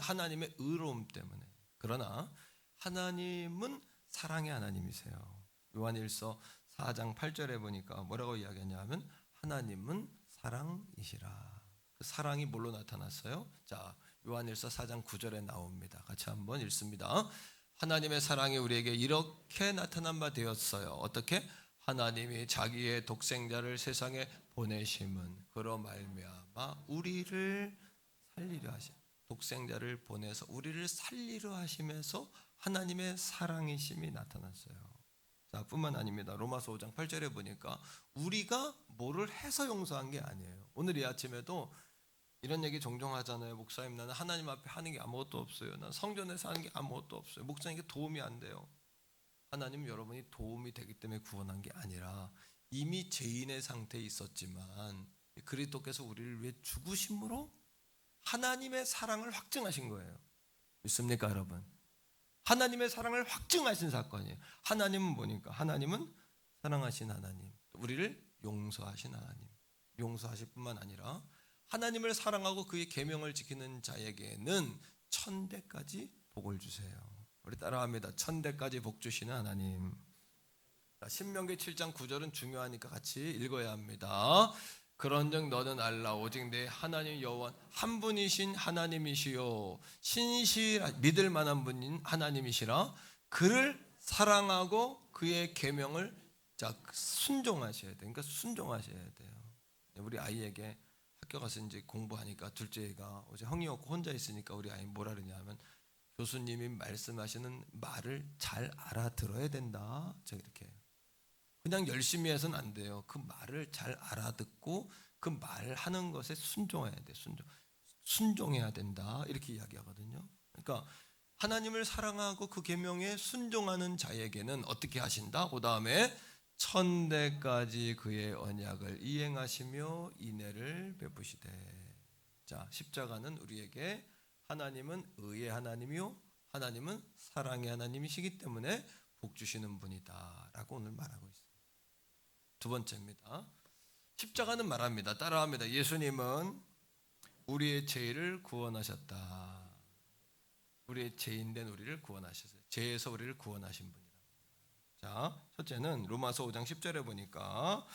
하나님의 의로움 때문에. 그러나 하나님은 사랑의 하나님이세요. 요한일서 4장 8절에 보니까 뭐라고 이야기하냐면 하나님은 사랑이시라. 그 사랑이 뭘로 나타났어요? 자, 요한일서 4장 9절에 나옵니다. 같이 한번 읽습니다. 하나님의 사랑이 우리에게 이렇게 나타난 바 되었어요. 어떻게? 하나님이 자기의 독생자를 세상에 보내심은 그로 말미암아 우리를 살리려 하심. 독생자를 보내서 우리를 살리려 하심에서 하나님의 사랑이심이 나타났어요. 자, 뿐만 아닙니다. 로마서 5장 8절에 보니까 우리가 뭐를 해서 용서한 게 아니에요. 오늘 이 아침에도 이런 얘기 종종 하잖아요. 목사님, 나는 하나님 앞에 하는 게 아무것도 없어요. 난 성전에서 하는 게 아무것도 없어요. 목사님께 도움이 안 돼요. 하나님 여러분이 도움이 되기 때문에 구원한 게 아니라 이미 죄인의 상태에 있었지만 그리스도께서 우리를 위해 죽으심으로 하나님의 사랑을 확증하신 거예요. 믿습니까, 여러분? 하나님의 사랑을 확증하신 사건이에요. 하나님은 뭐니까? 하나님은 사랑하신 하나님, 우리를 용서하신 하나님. 용서하실 뿐만 아니라 하나님을 사랑하고 그의 계명을 지키는 자에게는 천대까지 복을 주세요. 우리 따라합니다. 천대까지 복 주시는 하나님. 신명기 7장 9절은 중요하니까 같이 읽어야 합니다. 그런즉 너는 알라 오직 내 하나님 여호와 한 분이신 하나님이시요 믿을 만한 분인 하나님이시라. 그를 사랑하고 그의 계명을 순종하셔야 돼요. 그러니까 순종하셔야 돼요. 우리 아이에게 학교 가서 이제 공부하니까 둘째가 어제 형이 없고 혼자 있으니까 우리 아이 뭐라 그러냐면 교수님이 말씀하시는 말을 잘 알아들어야 된다. 저 이렇게 그냥 열심히 해서는 안 돼요. 그 말을 잘 알아듣고 그 말하는 것에 순종해야 돼. 순종해야 된다. 이렇게 이야기하거든요. 그러니까 하나님을 사랑하고 그 계명에 순종하는 자에게는 어떻게 하신다? 그 다음에 천대까지 그의 언약을 이행하시며 인애를 베푸시되. 자, 십자가는 우리에게 하나님은 의의 하나님이요 하나님은 사랑의 하나님이시기 때문에 복 주시는 분이다 라고 오늘 말하고 있어요. 두 번째입니다. 십자가는 말합니다. 따라합니다. 예수님은 우리의 죄를 구원하셨다. 우리의 죄인된 우리를 구원하셨어요. 죄에서 우리를 구원하신 분이다. 자, 첫째는 로마서 5장 10절에 보니까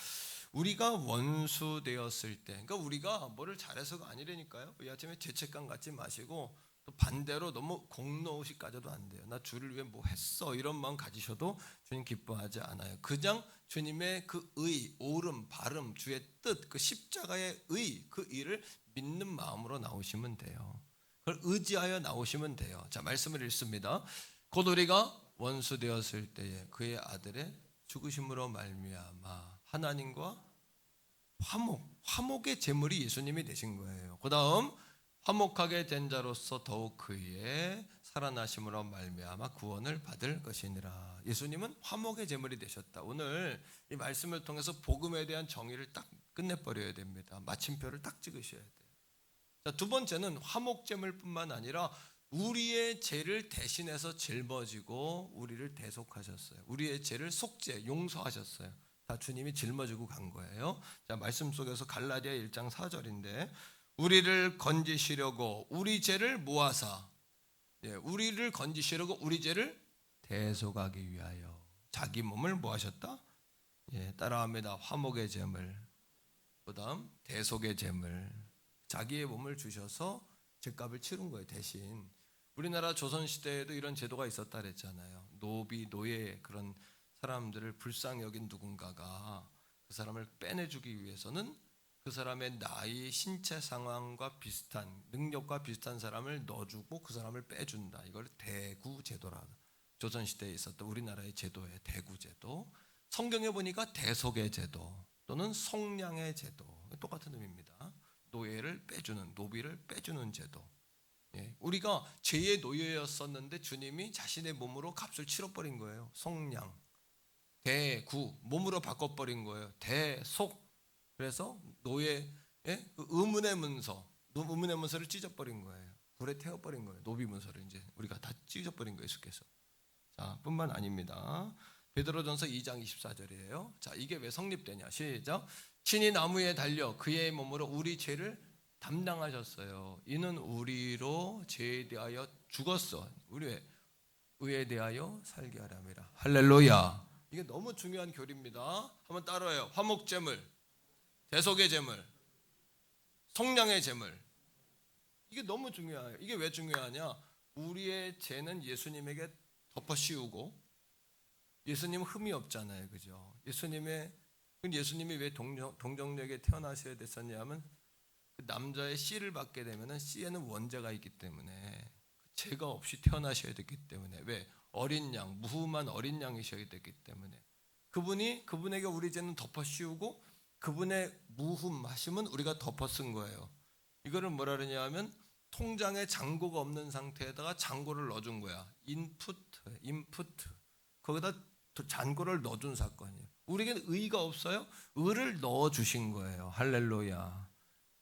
우리가 원수 되었을 때, 그러니까 우리가 뭐를 잘해서가 아니라니까요. 이 아침에 죄책감 갖지 마시고 또 반대로 너무 공로의식 가져도 안 돼요. 나 주를 위해 뭐 했어 이런 마음 가지셔도 주님 기뻐하지 않아요. 그냥 주님의 그 의, 옳음, 바름, 주의 뜻, 그 십자가의 의, 그 일을 믿는 마음으로 나오시면 돼요. 그걸 의지하여 나오시면 돼요. 자, 말씀을 읽습니다. 곧 우리가 원수 되었을 때에 그의 아들의 죽으심으로 말미암아 하나님과 화목의 제물이 예수님이 되신 거예요. 그 다음 화목하게 된 자로서 더욱 그의 살아나심으로 말미암아 구원을 받을 것이니라. 예수님은 화목의 제물이 되셨다. 오늘 이 말씀을 통해서 복음에 대한 정의를 딱 끝내버려야 됩니다. 마침표를 딱 찍으셔야 돼요. 자, 두 번째는 화목 제물뿐만 아니라 우리의 죄를 대신해서 짊어지고 우리를 대속하셨어요. 우리의 죄를 속죄, 용서하셨어요. 다 주님이 짊어지고 간 거예요. 자, 말씀 속에서 갈라디아 1장 4절인데 우리를 건지시려고 우리 죄를 모아사, 우리를 건지시려고 우리 죄를 대속하기 위하여 자기 몸을 뭐 하셨다? 따라합니다. 화목의 제물, 그 다음 대속의 제물, 자기의 몸을 주셔서 죄값을 치른 거예요. 대신 우리나라 조선시대에도 이런 제도가 있었다 그랬잖아요. 노비, 노예 그런 사람들을 불쌍히 여긴 누군가가 그 사람을 빼내주기 위해서는 그 사람의 나이, 신체 상황과 비슷한 능력과 비슷한 사람을 넣어주고 그 사람을 빼준다. 이걸 대구 제도라. 조선시대에 있었던 우리나라의 제도예요. 대구제도. 성경에 보니까 대속의 제도 또는 속량의 제도, 똑같은 의미입니다. 노예를 빼주는, 노비를 빼주는 제도. 예, 우리가 죄의 노예였었는데 주님이 자신의 몸으로 값을 치러버린 거예요. 속량, 대구, 몸으로 바꿔버린 거예요. 대속. 그래서 노예, 그 의문의 문서, 의문의 문서를 찢어버린 거예요. 불에 태워버린 거예요. 노비 문서를 이제 우리가 다 찢어버린 거예요. 예수께서. 자, 뿐만 아닙니다. 베드로전서 2장 24절이에요. 자, 이게 왜 성립되냐? 시작. 친히 나무에 달려 그의 몸으로 우리 죄를 담당하셨어요. 이는 우리로 죄에 대하여 죽었어. 우리 의에 대하여 살게 하람이라. 할렐루야. 이게 너무 중요한 교리입니다. 한번 따라해요. 화목제물, 대속의 제물, 속량의 제물. 이게 너무 중요해요. 이게 왜 중요하냐? 우리의 죄는 예수님에게 덮어씌우고, 예수님은 흠이 없잖아요, 그죠? 예수님이 왜 동정녀에게 태어나셔야 됐었냐면 그 남자의 씨를 받게 되면은 씨에는 원죄가 있기 때문에 죄가 없이 태어나셔야 됐기 때문에, 왜? 어린 양, 무흠한 어린 양이셔야 됐기 때문에 그분에게 우리 죄는 덮어씌우고 그분의 무흠하심은 우리가 덮어 쓴 거예요. 이거를 뭐라 그러냐면 통장에 잔고가 없는 상태에다가 잔고를 넣어준 거야. 인푸트. 거기다 잔고를 넣어준 사건이에요. 우리에게는 의가 없어요. 의를 넣어주신 거예요. 할렐루야.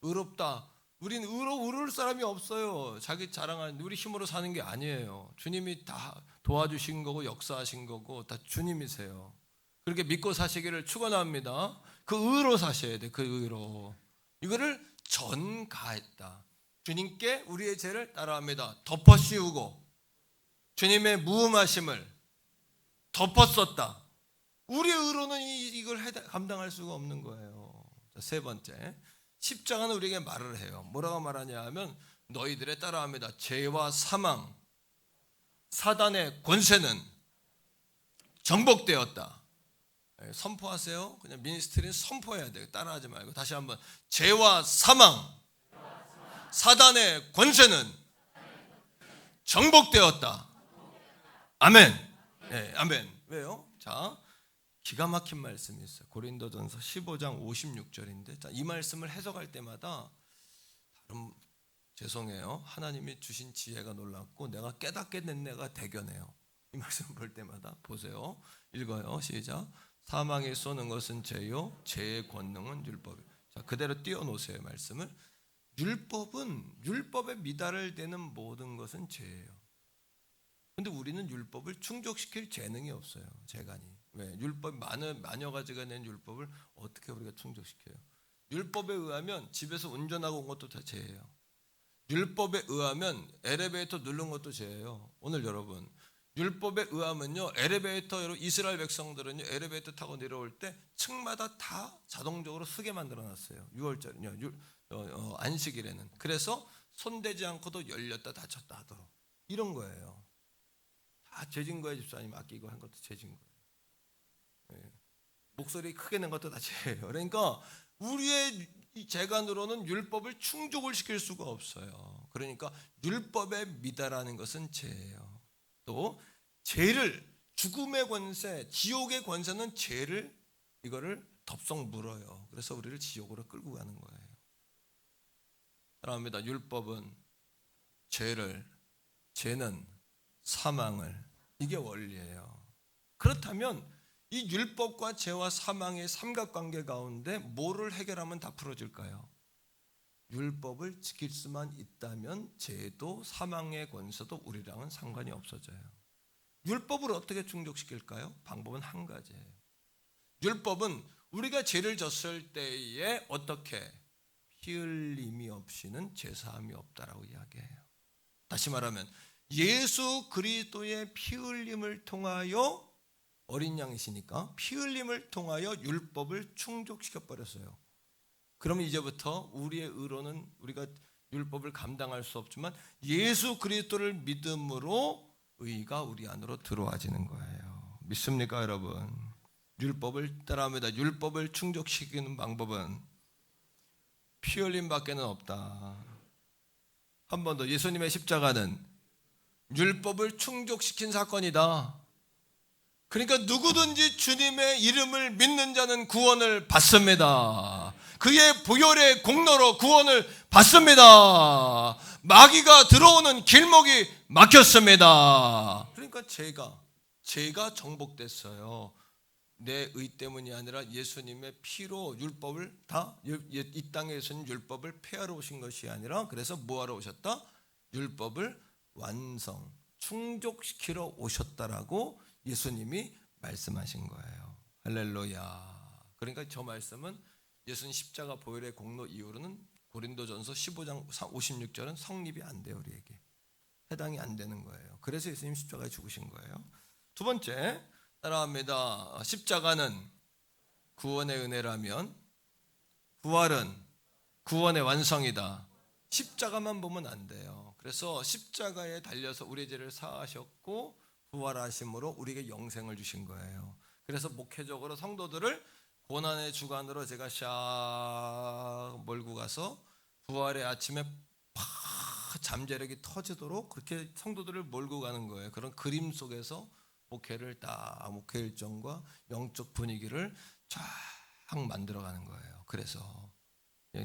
의롭다. 우린 의로울 사람이 없어요. 자기 자랑하는데 우리 힘으로 사는 게 아니에요. 주님이 다 도와주신 거고 역사하신 거고 다 주님이세요. 그렇게 믿고 사시기를 축원합니다. 그 의로 사셔야 돼. 그 의로. 이거를 전가했다. 주님께 우리의 죄를 따라합니다. 덮어씌우고 주님의 무음하심을 덮었었다. 우리의 의로는 이걸 감당할 수가 없는 거예요. 세 번째, 십자가는 우리에게 말을 해요. 뭐라고 말하냐 하면 너희들의 따라합니다. 죄와 사망, 사단의 권세는 정복되었다. 선포하세요. 그냥 미니스트리는 선포해야 돼요. 따라하지 말고. 다시 한번. 죄와 사망, 사단의 권세는 정복되었다. 아멘. 네, 아멘. 왜요? 자, 기가 막힌 말씀이 있어요. 고린도전서 15장 56절인데, 자, 이 말씀을 해석할 때마다 죄송해요. 하나님이 주신 지혜가 놀랍고 내가 깨닫게 된 내가 대견해요. 이 말씀 볼 때마다 보세요. 읽어요. 시작. 사망에 쏘는 것은 죄요, 죄의 권능은 율법이요. 자, 그대로 띄워놓으세요. 말씀을. 율법에 미달을 대는 모든 것은 죄예요. 근데 우리는 율법을 충족시킬 재능이 없어요. 재간이. 왜? 율법 마녀 가지가 낸 율법을 어떻게 우리가 충족시켜요? 율법에 의하면 집에서 운전하고 온 것도 다 죄예요. 율법에 의하면 엘리베이터 누른 것도 죄예요. 오늘 여러분, 율법에 의하면요, 이스라엘 백성들은요, 엘리베이터 타고 내려올 때 층마다 다 자동적으로 쓰게 만들어놨어요. 6월절은요, 안식일에는. 그래서 손대지 않고도 열렸다 닫혔다 하도록. 이런 거예요. 다 죄진 거예요. 집사님 아끼고 한 것도 죄진 거예요. 네. 목소리 크게 낸 것도 다 죄예요. 그러니까 우리의 이 재간으로는 율법을 충족을 시킬 수가 없어요. 그러니까 율법에 미달하는 것은 죄예요. 또 죄를, 죽음의 권세, 지옥의 권세는 죄를, 이거를 덥석 물어요. 그래서 우리를 지옥으로 끌고 가는 거예요. 사랑합니다. 율법은 죄는 사망을, 이게 원리예요. 그렇다면 이 율법과 죄와 사망의 삼각관계 가운데 뭐를 해결하면 다 풀어질까요? 율법을 지킬 수만 있다면 죄도 사망의 권세도 우리랑은 상관이 없어져요. 율법을 어떻게 충족시킬까요? 방법은 한 가지예요. 율법은 우리가 죄를 졌을 때에 어떻게 피 흘림이 없이는 죄사함이 없다라고 이야기해요. 다시 말하면 예수 그리스도의 피 흘림을 통하여, 어린 양이시니까 피 흘림을 통하여 율법을 충족시켜 버렸어요. 그러면 이제부터 우리의 의로는 우리가 율법을 감당할 수 없지만 예수 그리스도를 믿음으로 의가 우리 안으로 들어와지는 거예요. 믿습니까, 여러분? 율법을 따라합니다. 율법을 충족시키는 방법은 피 흘림밖에는 없다. 한 번 더. 예수님의 십자가는 율법을 충족시킨 사건이다. 그러니까 누구든지 주님의 이름을 믿는 자는 구원을 받습니다. 그의 보혈의 공로로 구원을 받습니다. 마귀가 들어오는 길목이 막혔습니다. 그러니까 제가 정복됐어요. 내 의 때문이 아니라 예수님의 피로 율법을 이 땅에 예수님 율법을 폐하러 오신 것이 아니라 그래서 뭐하러 오셨다? 율법을 완성, 충족시키러 오셨다라고 예수님이 말씀하신 거예요. 할렐루야. 그러니까 저 말씀은 예수님 십자가 보혈의 공로 이후로는 고린도전서 15장 56절은 성립이 안 돼요. 우리에게 해당이 안 되는 거예요. 그래서 예수님 십자가에 죽으신 거예요. 두 번째 따라합니다. 십자가는 구원의 은혜라면 부활은 구원의 완성이다. 십자가만 보면 안 돼요. 그래서 십자가에 달려서 우리의 죄를 사하셨고 부활하심으로 우리에게 영생을 주신 거예요. 그래서 목회적으로 성도들을 고난의 주간으로 제가 샥 몰고 가서 부활의 아침에 팍 잠재력이 터지도록 그렇게 성도들을 몰고 가는 거예요. 그런 그림 속에서 목회를 목회 일정과 영적 분위기를 쫙 만들어가는 거예요. 그래서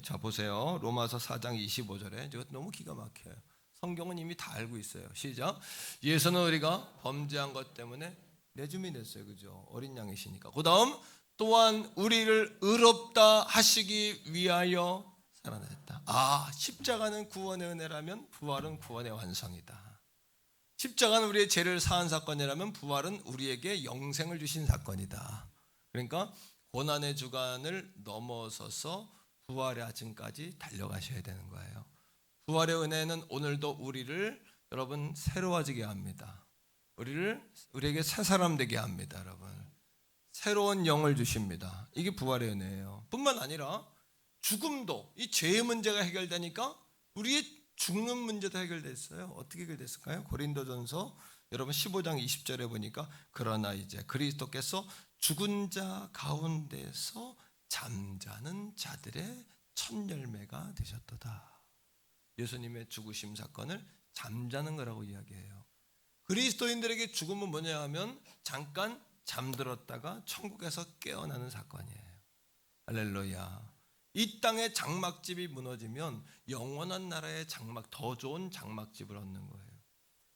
자 보세요. 로마서 4장 25절에 이거 너무 기가 막혀요. 성경은 이미 다 알고 있어요. 시작. 예수는 우리가 범죄한 것 때문에 내줌이 됐어요. 그죠? 어린 양이시니까. 그 다음 또한 우리를 의롭다 하시기 위하여 살아났다. 십자가는 구원의 은혜라면 부활은 구원의 완성이다. 십자가는 우리의 죄를 사한 사건이라면 부활은 우리에게 영생을 주신 사건이다. 그러니까 고난의 주간을 넘어서서 부활의 아침까지 달려가셔야 되는 거예요. 부활의 은혜는 오늘도 우리를 여러분 새로워지게 합니다. 우리에게 새 사람 되게 합니다. 여러분 새로운 영을 주십니다. 이게 부활의 은혜예요. 뿐만 아니라 죽음도 이 죄의 문제가 해결되니까 우리의 죽는 문제도 해결됐어요. 어떻게 해결됐을까요? 고린도전서 여러분 15장 20절에 보니까 그러나 이제 그리스도께서 죽은 자 가운데서 잠자는 자들의 첫 열매가 되셨도다. 예수님의 죽으심 사건을 잠자는 거라고 이야기해요. 그리스도인들에게 죽음은 뭐냐 하면 잠깐 잠들었다가 천국에서 깨어나는 사건이에요. 할렐루야. 이 땅의 장막집이 무너지면 영원한 나라의 더 좋은 장막집을 얻는 거예요.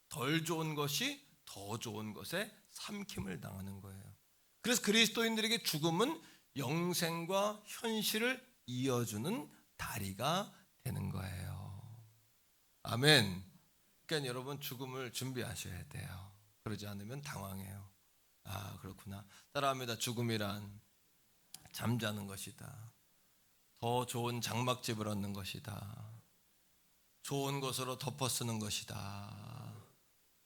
덜 좋은 것이 더 좋은 것에 삼킴을 당하는 거예요. 그래서 그리스도인들에게 죽음은 영생과 현실을 이어주는 다리가 되는 거예요. 아멘. 그러니까 여러분 죽음을 준비하셔야 돼요. 그러지 않으면 당황해요. 그렇구나. 따라합니다. 죽음이란 잠자는 것이다. 더 좋은 장막집을 얻는 것이다. 좋은 것으로 덮어쓰는 것이다.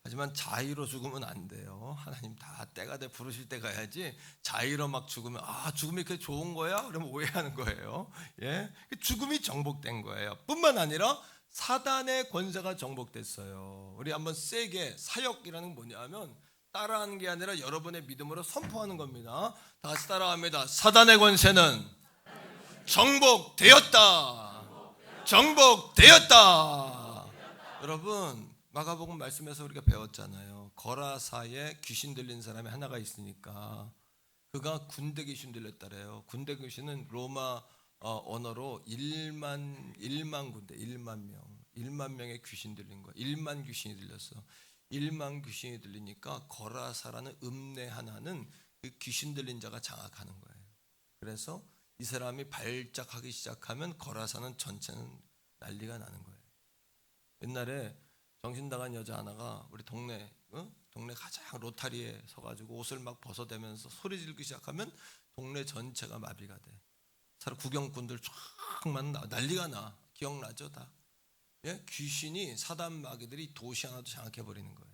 하지만 자의로 죽으면 안 돼요. 하나님 다 때가 돼 부르실 때 가야지 자의로 막 죽으면 죽음이 그렇게 좋은 거야? 그러면 오해하는 거예요. 예? 죽음이 정복된 거예요. 뿐만 아니라 사단의 권세가 정복됐어요. 우리 한번 세게 사역이라는 건 뭐냐면 따라하는 게 아니라 여러분의 믿음으로 선포하는 겁니다. 다 같이 따라합니다. 사단의 권세는 정복되었다. 정복되었다. 여러분 마가복음 말씀에서 우리가 배웠잖아요. 거라사에 귀신 들린 사람이 하나가 있으니까 그가 군대 귀신 들렸다래요. 군대 귀신은 로마 언어로 1만 군대, 1만 명의 귀신 들린 거야. 1만 귀신이 들렸어. 1만 귀신이 들리니까 거라사라는 읍내 하나는 그 귀신 들린 자가 장악하는 거예요. 그래서 이 사람이 발작하기 시작하면 거라사는 전체는 난리가 나는 거예요. 옛날에 정신나간 여자 하나가 우리 동네 가장 로타리에 서가지고 옷을 막 벗어대면서 소리 지르기 시작하면 동네 전체가 마비가 돼. 사람 구경꾼들 쫙만 난리가 나. 기억나죠 다? 예? 귀신이 사단 마귀들이 도시 하나도 장악해버리는 거예요.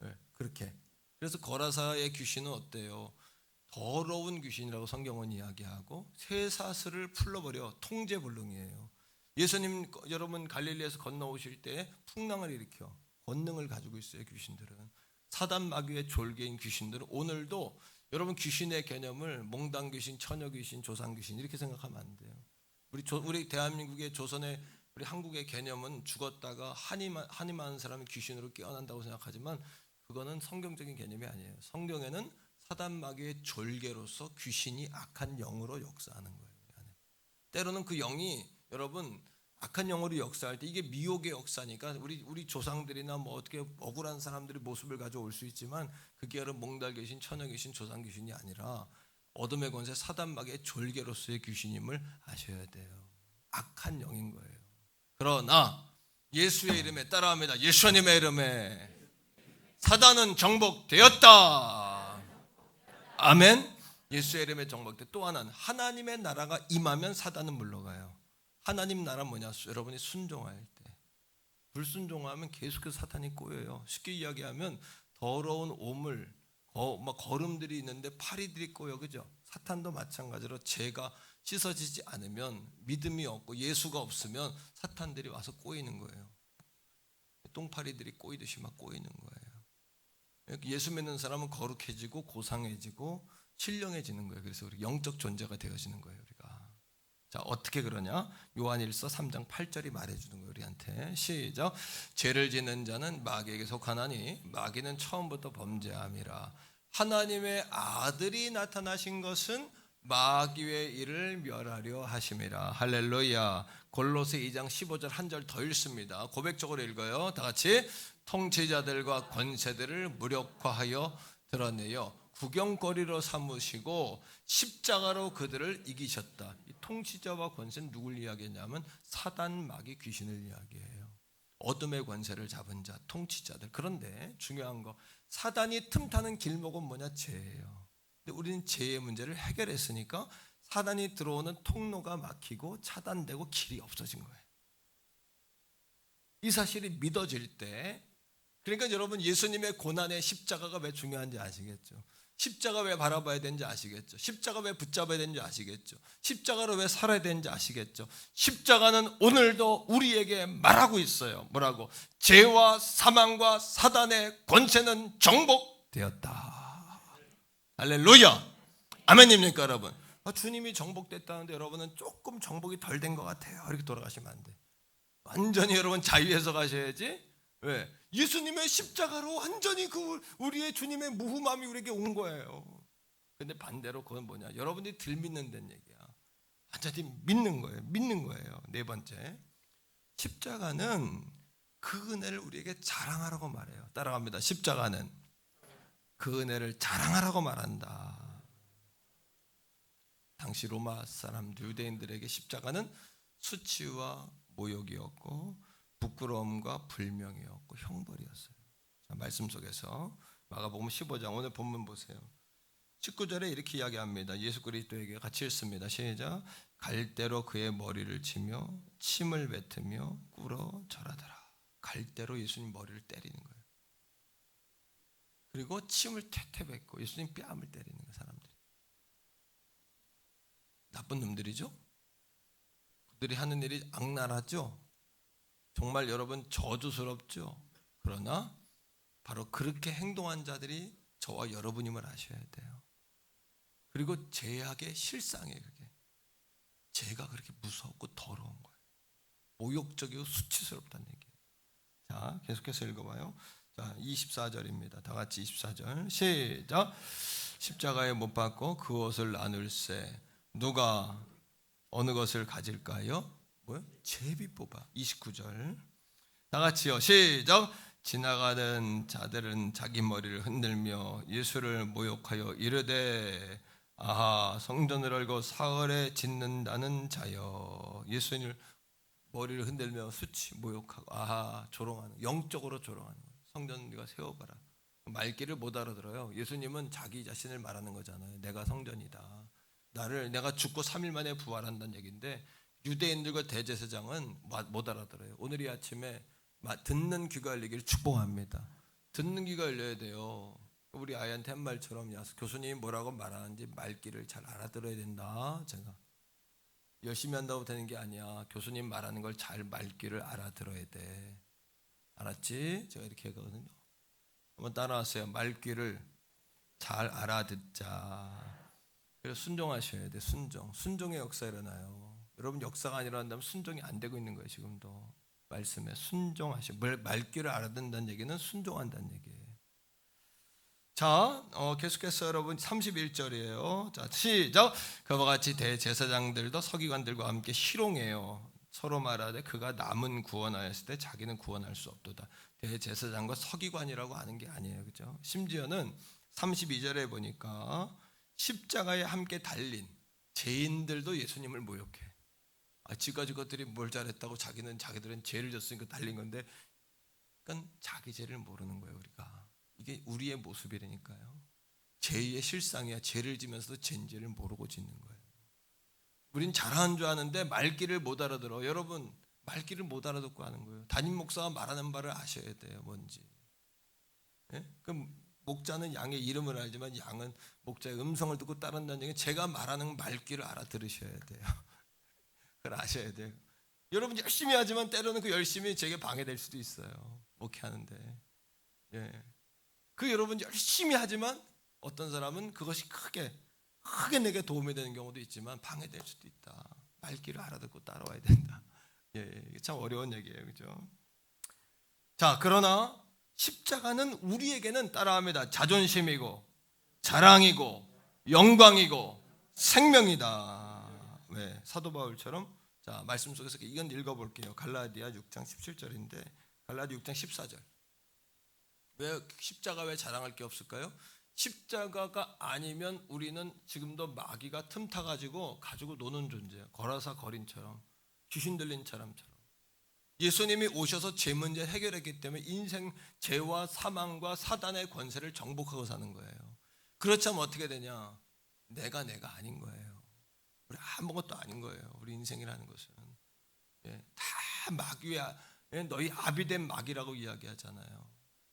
예, 그렇게. 그래서 거라사의 귀신은 어때요? 더러운 귀신이라고 성경은 이야기하고 쇠사슬을 풀러버려 통제불능이에요. 예수님 여러분 갈릴리에서 건너오실 때 풍랑을 일으켜 권능을 가지고 있어요. 귀신들은 사단 마귀의 졸개인 귀신들은 오늘도 여러분 귀신의 개념을 몽당 귀신, 처녀 귀신, 조상 귀신 이렇게 생각하면 안 돼요. 우리 대한민국의 조선의 우리 한국의 개념은 죽었다가 한이 많은 사람이 귀신으로 깨어난다고 생각하지만 그거는 성경적인 개념이 아니에요. 성경에는 사단 마귀의 졸개로서 귀신이 악한 영으로 역사하는 거예요. 때로는 그 영이 여러분 악한 영으로 역사할 때 이게 미혹의 역사니까 우리 조상들이나 뭐 어떻게 억울한 사람들이 모습을 가져올 수 있지만 그게 여러분 몽달 귀신, 처녀 귀신, 조상 귀신이 아니라 어둠의 권세 사단 마귀의 졸개로서의 귀신임을 아셔야 돼요. 악한 영인 거예요. 그러나 예수의 이름에 따라합니다. 예수님의 이름에 사단은 정복되었다. 아멘. 예수의 이름에 정복돼. 또 하나는 하나님의 나라가 임하면 사단은 물러가요. 하나님 나라 뭐냐? 여러분이 순종할 때. 불순종하면 계속해서 사탄이 꼬여요. 쉽게 이야기하면 더러운 오물, 거름들이 있는데 파리들이 꼬여, 그죠? 사탄도 마찬가지로 죄가 씻어지지 않으면 믿음이 없고 예수가 없으면 사탄들이 와서 꼬이는 거예요. 똥파리들이 꼬이듯이 막 꼬이는 거예요. 예수 믿는 사람은 거룩해지고 고상해지고 신령해지는 거예요. 그래서 우리 영적 존재가 되어지는 거예요. 우리가. 자, 어떻게 그러냐? 요한일서 3장 8절이 말해주는 거예요. 우리한테. 시작. 죄를 짓는 자는 마귀에게 속하나니 마귀는 처음부터 범죄함이라. 하나님의 아들이 나타나신 것은 마귀의 일을 멸하려 하심이라. 할렐루야. 골로새 2장 15절 한 절 더 읽습니다. 고백적으로 읽어요. 다 같이. 통치자들과 권세들을 무력화하여 드러내요. 구경거리로 삼으시고 십자가로 그들을 이기셨다. 이 통치자와 권세는 누굴 이야기하냐면 사단, 마귀, 귀신을 이야기해요. 어둠의 권세를 잡은 자, 통치자들. 그런데 중요한 거, 사단이 틈타는 길목은 뭐냐? 죄예요. 근데 우리는 죄의 문제를 해결했으니까 사단이 들어오는 통로가 막히고 차단되고 길이 없어진 거예요. 이 사실이 믿어질 때, 그러니까 여러분 예수님의 고난의 십자가가 왜 중요한지 아시겠죠? 십자가 왜 바라봐야 되는지 아시겠죠? 십자가 왜 붙잡아야 되는지 아시겠죠? 십자가로 왜 살아야 되는지 아시겠죠? 십자가는 오늘도 우리에게 말하고 있어요. 뭐라고? 죄와 사망과 사단의 권세는 정복되었다. 할렐루야. 아멘입니까 여러분? 주님이 정복됐다는데 여러분은 조금 정복이 덜 된 것 같아요. 이렇게 돌아가시면 안 돼. 완전히 여러분 자유해서 가셔야지. 왜? 예수님의 십자가로 완전히 그 우리의 주님의 무흠함이 우리에게 온 거예요. 근데 반대로 그건 뭐냐? 여러분들이 덜 믿는다는 얘기야. 완전히 믿는 거예요. 믿는 거예요. 네 번째, 십자가는 그 은혜를 우리에게 자랑하라고 말해요. 따라갑니다. 십자가는 그 은혜를 자랑하라고 말한다. 당시 로마 사람 유대인들에게 십자가는 수치와 모욕이었고 부끄러움과 불명이었고 형벌이었어요. 자, 말씀 속에서 마가복음 15장 오늘 본문 보세요. 19절에 이렇게 이야기합니다. 예수 그리스도에게 같이 읽습니다. 시작. 갈대로 그의 머리를 치며 침을 뱉으며 꿇어 절하더라. 갈대로 예수님 머리를 때리는 거예요. 그리고 침을 퇴퇴 뱉고 예수님 뺨을 때리는 거예요. 사람들이. 나쁜 놈들이죠. 그들이 하는 일이 악랄하죠. 정말 여러분 저주스럽죠. 그러나 바로 그렇게 행동한 자들이 저와 여러분임을 아셔야 돼요. 그리고 죄악의 실상이에요. 그게. 죄가 그렇게 무섭고 더러운 거예요. 모욕적이고 수치스럽다는 얘기예요. 자, 계속해서 읽어봐요. 자, 24절입니다. 다 같이 24절 시작. 십자가에 못 박고 그 옷을 나눌세 누가 어느 것을 가질까요? 뭐요? 제비 뽑아. 29절 다 같이요. 시작. 지나가던 자들은 자기 머리를 흔들며 예수를 모욕하여 이르되 아하 성전을 알고 사흘에 짓는다는 자여. 예수님을 머리를 흔들며 수치 모욕하고 아하 조롱하는, 영적으로 조롱하는 거예요. 성전 네가 세워봐라. 말귀를 못 알아들어요. 예수님은 자기 자신을 말하는 거잖아요. 내가 성전이다. 내가 죽고 3일 만에 부활한다는 얘기인데 유대인들과 대제사장은 못 알아들어요. 오늘 이 아침에 듣는 귀가 열리기를 축복합니다. 듣는 귀가 열려야 돼요. 우리 아이한테 한 말처럼 교수님이 뭐라고 말하는지 말귀를 잘 알아들어야 된다. 제가 열심히 한다고 되는 게 아니야. 교수님 말하는 걸 잘 말귀를 알아들어야 돼. 알았지? 제가 이렇게 하거든요. 한번 따라하세요. 말귀를 잘 알아듣자. 그래서 순종하셔야 돼. 순종의 역사 일어나요. 여러분 역사가 아니라 한다면 순종이 안 되고 있는 거예요. 지금도 말씀에 순종하시고 말귀를 알아듣는다는 얘기는 순종한다는 얘기예요. 자, 계속해서 여러분 31절이에요. 자, 시작. 그와 같이 대제사장들도 서기관들과 함께 희롱해요. 서로 말하되 그가 남은 구원하였을 때 자기는 구원할 수 없도다. 대제사장과 서기관이라고 하는 게 아니에요. 그죠? 심지어는 32절에 보니까 십자가에 함께 달린 죄인들도 예수님을 모욕해. 지가 저것들이 뭘 잘했다고 자기들은 죄를 졌으니까 달린 건데, 그러니까 자기 죄를 모르는 거예요. 우리가 이게 우리의 모습이라니까요. 죄의 실상이야. 죄를 지면서도 죄인지를 모르고 짓는 거예요. 우린 잘하는 줄 아는데 말귀를 못 알아들어. 여러분 말귀를 못 알아듣고 하는 거예요. 담임 목사가 말하는 바를 아셔야 돼요. 뭔지. 예? 그럼 목자는 양의 이름을 알지만 양은 목자의 음성을 듣고 따른다는 얘기는 제가 말하는 말귀를 알아들으셔야 돼요. 그걸 아셔야 돼요. 여러분 열심히 하지만 때로는 그 열심히 제게 방해될 수도 있어요. 목회하는데. 예. 그 여러분 열심히 하지만 어떤 사람은 그것이 크게 내게 도움이 되는 경우도 있지만 방해될 수도 있다. 말귀를 알아듣고 따라와야 된다. 예, 이게 참 어려운 얘기예요. 그죠? 자, 그러나 십자가는 우리에게는 따라합니다. 자존심이고 자랑이고 영광이고 생명이다. 왜? 사도 바울처럼 자, 말씀 속에서 이건 읽어볼게요. 갈라디아 6장 17절인데 갈라디아 6장 14절. 왜 십자가 왜 자랑할 게 없을까요? 십자가가 아니면 우리는 지금도 마귀가 틈타가지고 가지고 노는 존재예요. 거라사 거린처럼 귀신 들린 사람처럼. 예수님이 오셔서 죄 문제 해결했기 때문에 인생 죄와 사망과 사단의 권세를 정복하고 사는 거예요. 그렇지 않으면 어떻게 되냐? 내가 아닌 거예요. 우리 아무것도 아닌 거예요. 우리 인생이라는 것은. 예, 다 마귀야. 예, 너희 아비된 마귀라고 이야기하잖아요.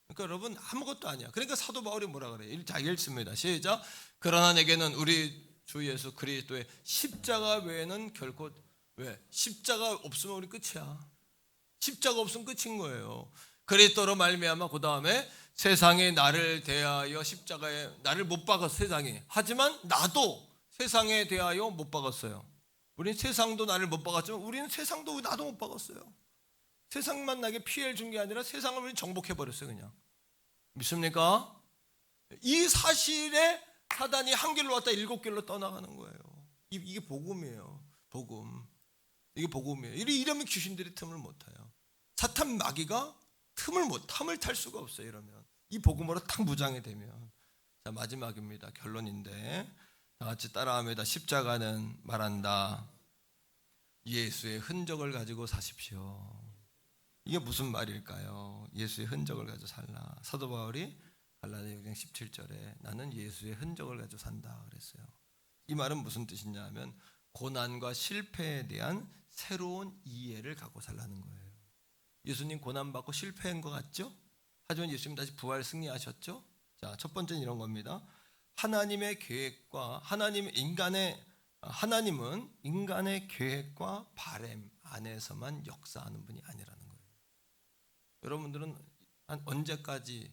그러니까 여러분 아무것도 아니야. 그러니까 사도 바울이 뭐라 그래요? 자, 읽습니다. 시작. 그러나 내게는 우리 주 예수 그리스도의 십자가 외에는 결코 왜? 십자가 없으면 우리 끝이야. 십자가 없으면 끝인 거예요. 그리스도로 말미암아 그 다음에 세상이 나를 대하여 십자가에 나를 못 박았어. 세상이. 하지만 나도 세상에 대하여 못 박았어요. 우리는 세상도 나를 못 박았지만 우리는 세상도 나도 못 박았어요. 세상만 나게 피해를 준 게 아니라 세상을 우리는 정복해버렸어요. 그냥. 믿습니까? 이 사실에 사단이 한 길로 왔다 7길로 떠나가는 거예요. 이게 복음이에요. 복음. 이게 복음이에요. 이러면 귀신들이 틈을 못 타요. 사탄 마귀가 틈을 탈 수가 없어요. 이러면 이 복음으로 탁 무장이 되면. 자, 마지막입니다. 결론인데 다 같이 따라합니다. 십자가는 말한다. 예수의 흔적을 가지고 사십시오. 이게 무슨 말일까요? 예수의 흔적을 가지고 살라. 사도 바울이 갈라디아 6장 17절에 나는 예수의 흔적을 가지고 산다 그랬어요. 이 말은 무슨 뜻이냐 하면 고난과 실패에 대한 새로운 이해를 갖고 살라는 거예요. 예수님 고난받고 실패한 것 같죠? 하지만 예수님 다시 부활 승리하셨죠? 자, 첫 번째는 이런 겁니다. 하나님의 계획과 하나님은 인간의 계획과 바램 안에서만 역사하는 분이 아니라는 거예요. 여러분들은 한 언제까지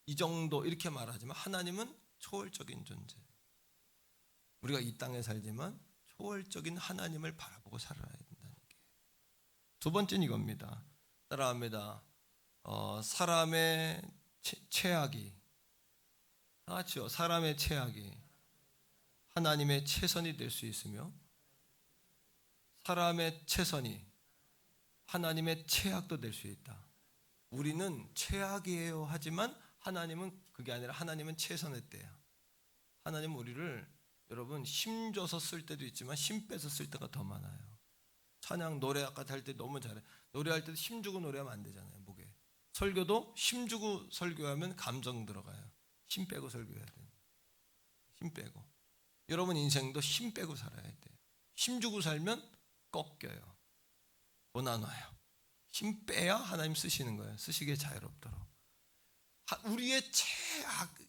이 정도 이렇게 말하지만 하나님은 초월적인 존재. 우리가 이 땅에 살지만 초월적인 하나님을 바라보고 살아야 된다는 게. 두 번째는 이겁니다. 따라합니다. 사람의 최악이 다 같이요. 사람의 최악이 하나님의 최선이 될 수 있으며 사람의 최선이 하나님의 최악도 될 수 있다. 우리는 최악이에요 하지만 하나님은 그게 아니라 하나님은 최선의 때야. 하나님은 우리를 여러분 힘 줘서 쓸 때도 있지만 힘 빼서 쓸 때가 더 많아요. 찬양 노래 아까 할 때 너무 잘해. 노래할 때도 힘 주고 노래하면 안 되잖아요. 목에. 설교도 힘 주고 설교하면 감정 들어가요. 힘 빼고 설교해야 돼요. 힘 빼고. 여러분 인생도 힘 빼고 살아야 돼요. 힘 주고 살면 꺾여요. 고난와요. 힘 빼야 하나님 쓰시는 거예요. 쓰시기에 자유롭도록. 우리의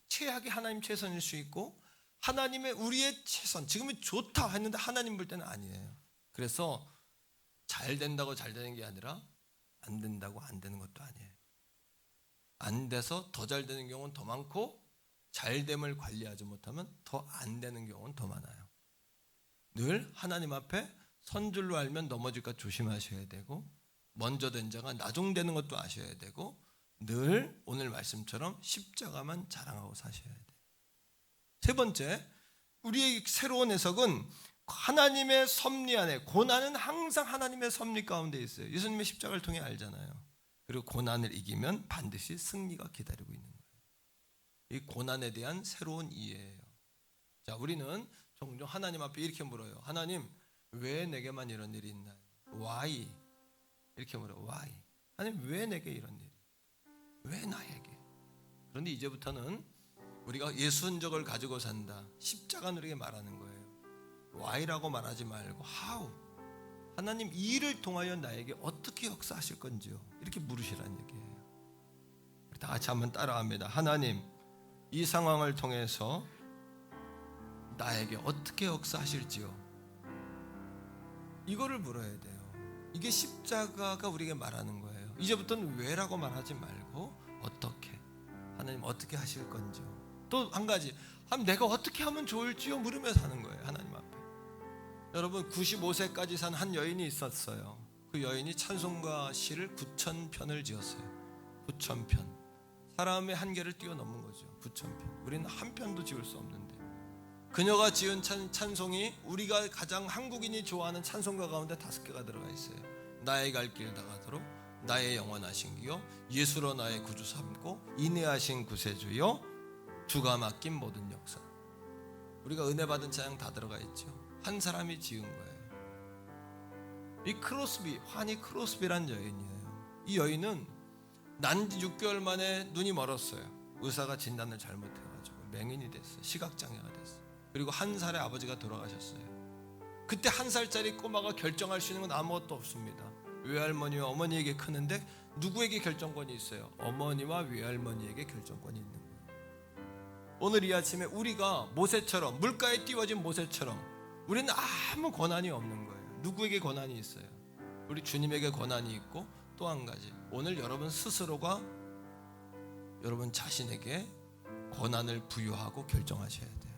최악이 하나님 최선일 수 있고 하나님의 우리의 최선 지금은 좋다 했는데 하나님 볼 때는 아니에요. 그래서 잘 된다고 잘 되는 게 아니라 안 된다고 안 되는 것도 아니에요. 안 돼서 더 잘 되는 경우는 더 많고 잘됨을 관리하지 못하면 더 안 되는 경우는 더 많아요. 늘 하나님 앞에 선줄로 알면 넘어질까 조심하셔야 되고, 먼저 된 자가 나중되는 것도 아셔야 되고, 늘 오늘 말씀처럼 십자가만 자랑하고 사셔야 돼요. 세 번째, 우리의 새로운 해석은 하나님의 섭리 안에, 고난은 항상 하나님의 섭리 가운데 있어요. 예수님의 십자가를 통해 알잖아요. 그리고 고난을 이기면 반드시 승리가 기다리고 있는 거예요. 이 고난에 대한 새로운 이해예요. 자, 우리는 종종 하나님 앞에 이렇게 물어요. 하나님, 왜 내게만 이런 일이 있나요? Why? 이렇게 물어요. Why? 하나님, 왜 내게 이런 일이? 왜 나에게? 그런데 이제부터는 우리가 예수 흔적을 가지고 산다, 십자가는 우리에게 말하는 거예요. Why라고 말하지 말고 How? 하나님, 이 일을 통하여 나에게 어떻게 역사하실 건지요? 이렇게 물으시라는 얘기예요. 우리 다 같이 한번 따라합니다. 하나님, 이 상황을 통해서 나에게 어떻게 역사하실지요? 이거를 물어야 돼요. 이게 십자가가 우리에게 말하는 거예요. 이제부터는 왜라고 말하지 말고 어떻게, 하나님 어떻게 하실 건지요. 또 한 가지, 내가 어떻게 하면 좋을지요? 물으면서 하는 거예요. 하나님 앞에. 여러분, 95세까지 산 한 여인이 있었어요. 그 여인이 찬송가 시를 9,000편을 지었어요. 9,000편. 사람의 한계를 뛰어넘은 거죠. 9,000편. 우리는 한 편도 지을 수 없는데, 그녀가 지은 찬송이 우리가 가장 한국인이 좋아하는 찬송가 가운데 5개가 들어가 있어요. 나의 갈 길 다가도록, 나의 영원하신 기요, 예수로 나의 구주 삼고, 인내하신 구세주요, 주가 맡긴 모든 역사. 우리가 은혜 받은 찬양 다 들어가 있죠. 한 사람이 지은 거예요. 이 크로스비, 환희 크로스비란 여인이에요. 이 여인은 난 지 6개월 만에 눈이 멀었어요. 의사가 진단을 잘못해가지고 맹인이 됐어요. 시각장애가 됐어요. 그리고 한 살에 아버지가 돌아가셨어요. 그때 1살짜리 꼬마가 결정할 수 있는 건 아무것도 없습니다. 외할머니와 어머니에게 크는데 누구에게 결정권이 있어요? 어머니와 외할머니에게 결정권이 있는 거예요. 오늘 이 아침에 우리가 모세처럼, 물가에 띄워진 모세처럼 우리는 아무 권한이 없는 거예요. 누구에게 권한이 있어요? 우리 주님에게 권한이 있고, 또 한 가지, 오늘 여러분 스스로가 여러분 자신에게 권한을 부여하고 결정하셔야 돼요.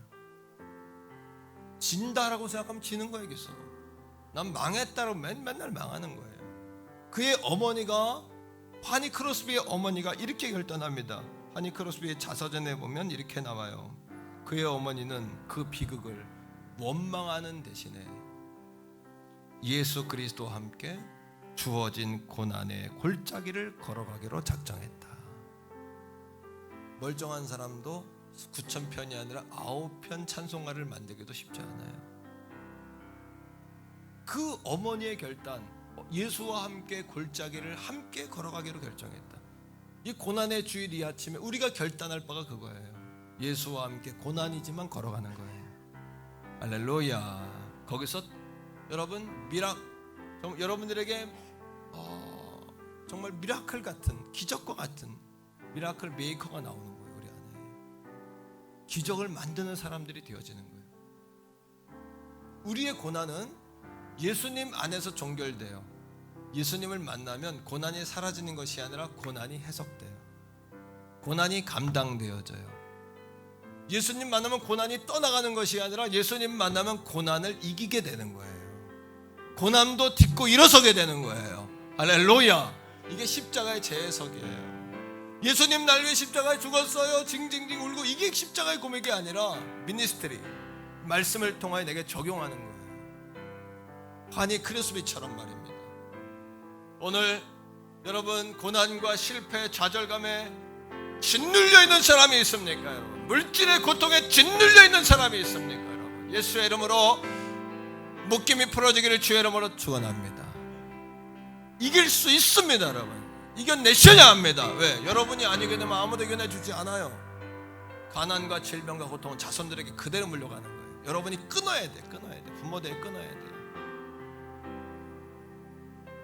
진다라고 생각하면 지는 거예요. 계속 난 망했다라고 맨날 망하는 거예요. 그의 어머니가, 환희 크로스비의 어머니가 이렇게 결단합니다. 환희 크로스비의 자서전에 보면 이렇게 나와요. 그의 어머니는 그 비극을 원망하는 대신에 예수 그리스도와 함께 주어진 고난의 골짜기를 걸어가기로 작정했다. 멀쩡한 사람도 9,000편이 아니라 9편 찬송가를 만들기도 쉽지 않아요. 그 어머니의 결단, 예수와 함께 골짜기를 함께 걸어가기로 결정했다. 이 고난의 주일 이 아침에 우리가 결단할 바가 그거예요. 예수와 함께 고난이지만 걸어가는 거예요. 할렐루야. 거기서 여러분 여러분들에게 정말 미라클 같은, 기적과 같은 미라클 메이커가 나오는 거예요. 우리 안에 기적을 만드는 사람들이 되어지는 거예요. 우리의 고난은 예수님 안에서 종결돼요. 예수님을 만나면 고난이 사라지는 것이 아니라 고난이 해석돼요. 고난이 감당되어져요. 예수님 만나면 고난이 떠나가는 것이 아니라 예수님 만나면 고난을 이기게 되는 거예요. 고난도 딛고 일어서게 되는 거예요. 할렐루야. 이게 십자가의 재해석이에요. 예수님 날 위해 십자가에 죽었어요. 징징징 울고, 이게 십자가의 고백이 아니라 미니스트리, 말씀을 통하여 내게 적용하는 거예요. 환희 크로스비처럼 말입니다. 오늘 여러분 고난과 실패, 좌절감에 짓눌려 있는 사람이 있습니까? 여러분 물질의 고통에 짓눌려 있는 사람이 있습니까? 여러분 예수의 이름으로 묶임이 풀어지기를 주의 이름으로 축원합니다. 이길 수 있습니다. 여러분 이겨내셔야 합니다. 왜? 여러분이 아니게 되면 아무도 이겨내주지 않아요. 가난과 질병과 고통은 자손들에게 그대로 물려가는 거예요. 여러분이 끊어야 돼. 부모들이 끊어야 돼.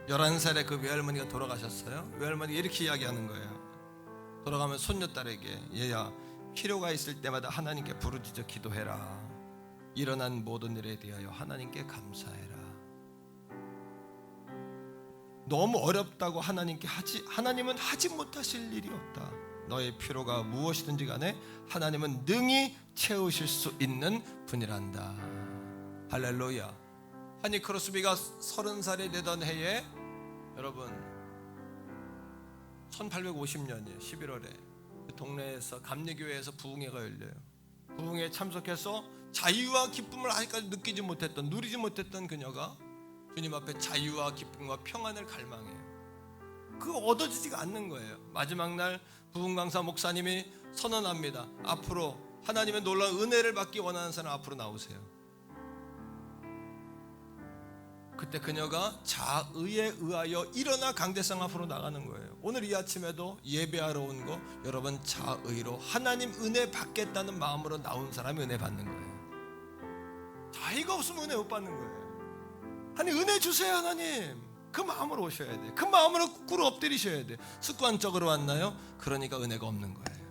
11살에 그 외할머니가 돌아가셨어요. 외할머니가 이렇게 이야기하는 거예요. 돌아가면 손녀딸에게, 얘야, 필요가 있을 때마다 하나님께 부르짖어 기도해라. 일어난 모든 일에 대하여 하나님께 감사해라. 너무 어렵다고 하나님은 하지 못하실 일이 없다. 너의 필요가 무엇이든지 간에 하나님은 능히 채우실 수 있는 분이란다. 할렐루야. 하니 크로스비가 30살이 되던 해에 여러분 1850년이에요. 11월에 그 동네에서 감리교회에서 부흥회가 열려요. 부흥회에 참석해서 자유와 기쁨을 아직까지 느끼지 못했던, 누리지 못했던 그녀가 주님 앞에 자유와 기쁨과 평안을 갈망해요. 그거 얻어지지가 않는 거예요. 마지막 날 부흥강사 목사님이 선언합니다. 앞으로 하나님의 놀라운 은혜를 받기 원하는 사람 앞으로 나오세요. 그때 그녀가 자의에 의하여 일어나 강대상 앞으로 나가는 거예요. 오늘 이 아침에도 예배하러 온 거 여러분 자의로 하나님 은혜 받겠다는 마음으로 나온 사람이 은혜 받는 거예요. 자의가 없으면 은혜 못 받는 거예요. 하나님 은혜 주세요 하나님. 그 마음으로 오셔야 돼. 그 마음으로 꿇어 엎드리셔야 돼. 습관적으로 왔나요? 그러니까 은혜가 없는 거예요.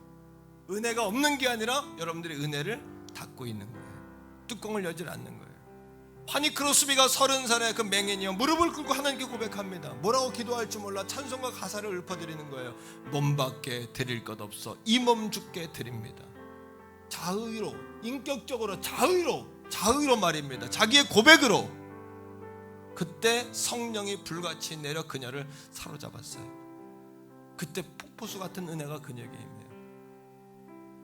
은혜가 없는 게 아니라 여러분들이 은혜를 닫고 있는 거예요. 뚜껑을 열지 않는 거예요. 하니 크로스비가 30살의 그 맹인이요 무릎을 꿇고 하나님께 고백합니다. 뭐라고 기도할지 몰라 찬송과 가사를 읊어드리는 거예요. 몸밖에 드릴 것 없어 이 몸 주께 드립니다. 자의로, 인격적으로 자의로 말입니다. 자기의 고백으로. 그때 성령이 불같이 내려 그녀를 사로잡았어요. 그때 폭포수 같은 은혜가 그녀에게 임해요.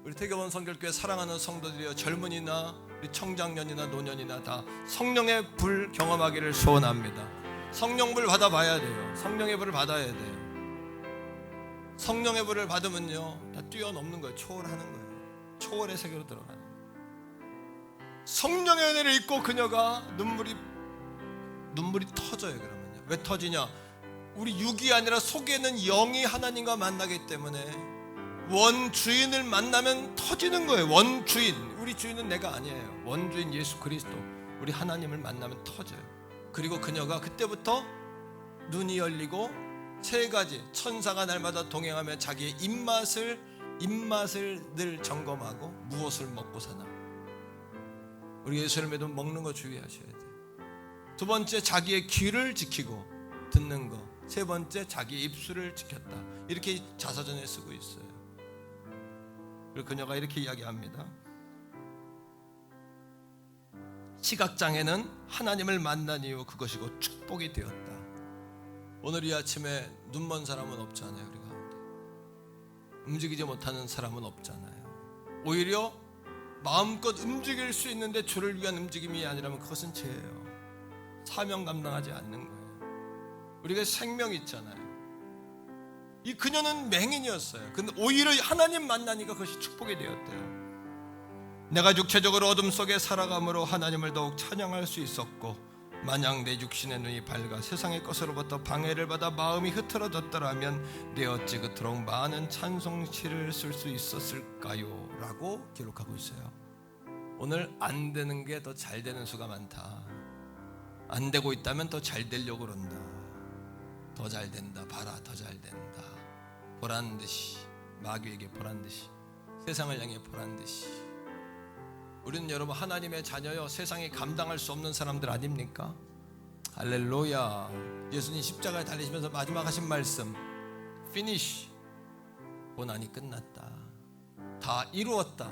우리 태교원 성결교회 사랑하는 성도들이여, 젊은이나 우리 청장년이나 노년이나 다 성령의 불 경험하기를 소원합니다. 성령 불 받아봐야 돼요. 성령의 불을 받아야 돼요. 성령의 불을 받으면요 다 뛰어넘는 거예요. 초월하는 거예요. 초월의 세계로 들어가는 거예요. 성령의 은혜를 입고 그녀가 눈물이 터져요. 그러면요 왜 터지냐? 우리 육이 아니라 속에는 영이 하나님과 만나기 때문에 원주인을 만나면 터지는 거예요. 원주인, 우리 주인은 내가 아니에요. 원주인 예수 그리스도, 우리 하나님을 만나면 터져요. 그리고 그녀가 그때부터 눈이 열리고 세 가지 천사가 날마다 동행하며 자기의 입맛을 늘 점검하고 무엇을 먹고 사나. 우리 예수를 믿으면 먹는 거 주의하셔야 돼요. 두 번째, 자기의 귀를 지키고 듣는 거. 세 번째, 자기 입술을 지켰다. 이렇게 자서전에 쓰고 있어요. 그리고 그녀가 이렇게 이야기합니다. 시각장애는 하나님을 만난 이후 그것이고 축복이 되었다. 오늘 이 아침에 눈먼 사람은 없잖아요. 우리 가운데 움직이지 못하는 사람은 없잖아요. 오히려 마음껏 움직일 수 있는데 주를 위한 움직임이 아니라면 그것은 죄예요. 사명 감당하지 않는 거예요. 우리가 생명 있잖아요. 이 그녀는 맹인이었어요. 근데 오히려 하나님 만나니까 그것이 축복이 되었대요. 내가 육체적으로 어둠 속에 살아감으로 하나님을 더욱 찬양할 수 있었고, 만약 내 육신의 눈이 밝아 세상의 것으로부터 방해를 받아 마음이 흐트러졌더라면 내 어찌 그토록 많은 찬송시를 쓸 수 있었을까요? 라고 기록하고 있어요. 오늘 안 되는 게 더 잘 되는 수가 많다. 안 되고 있다면 더 잘 되려고 그런다. 더 잘 된다. 봐라, 더 잘 된다. 보란 듯이, 마귀에게 보란 듯이, 세상을 향해 보란 듯이. 우리는 여러분 하나님의 자녀여, 세상이 감당할 수 없는 사람들 아닙니까? 할렐루야. 예수님 십자가에 달리시면서 마지막 하신 말씀, finish, 고난이 끝났다. 다 이루었다.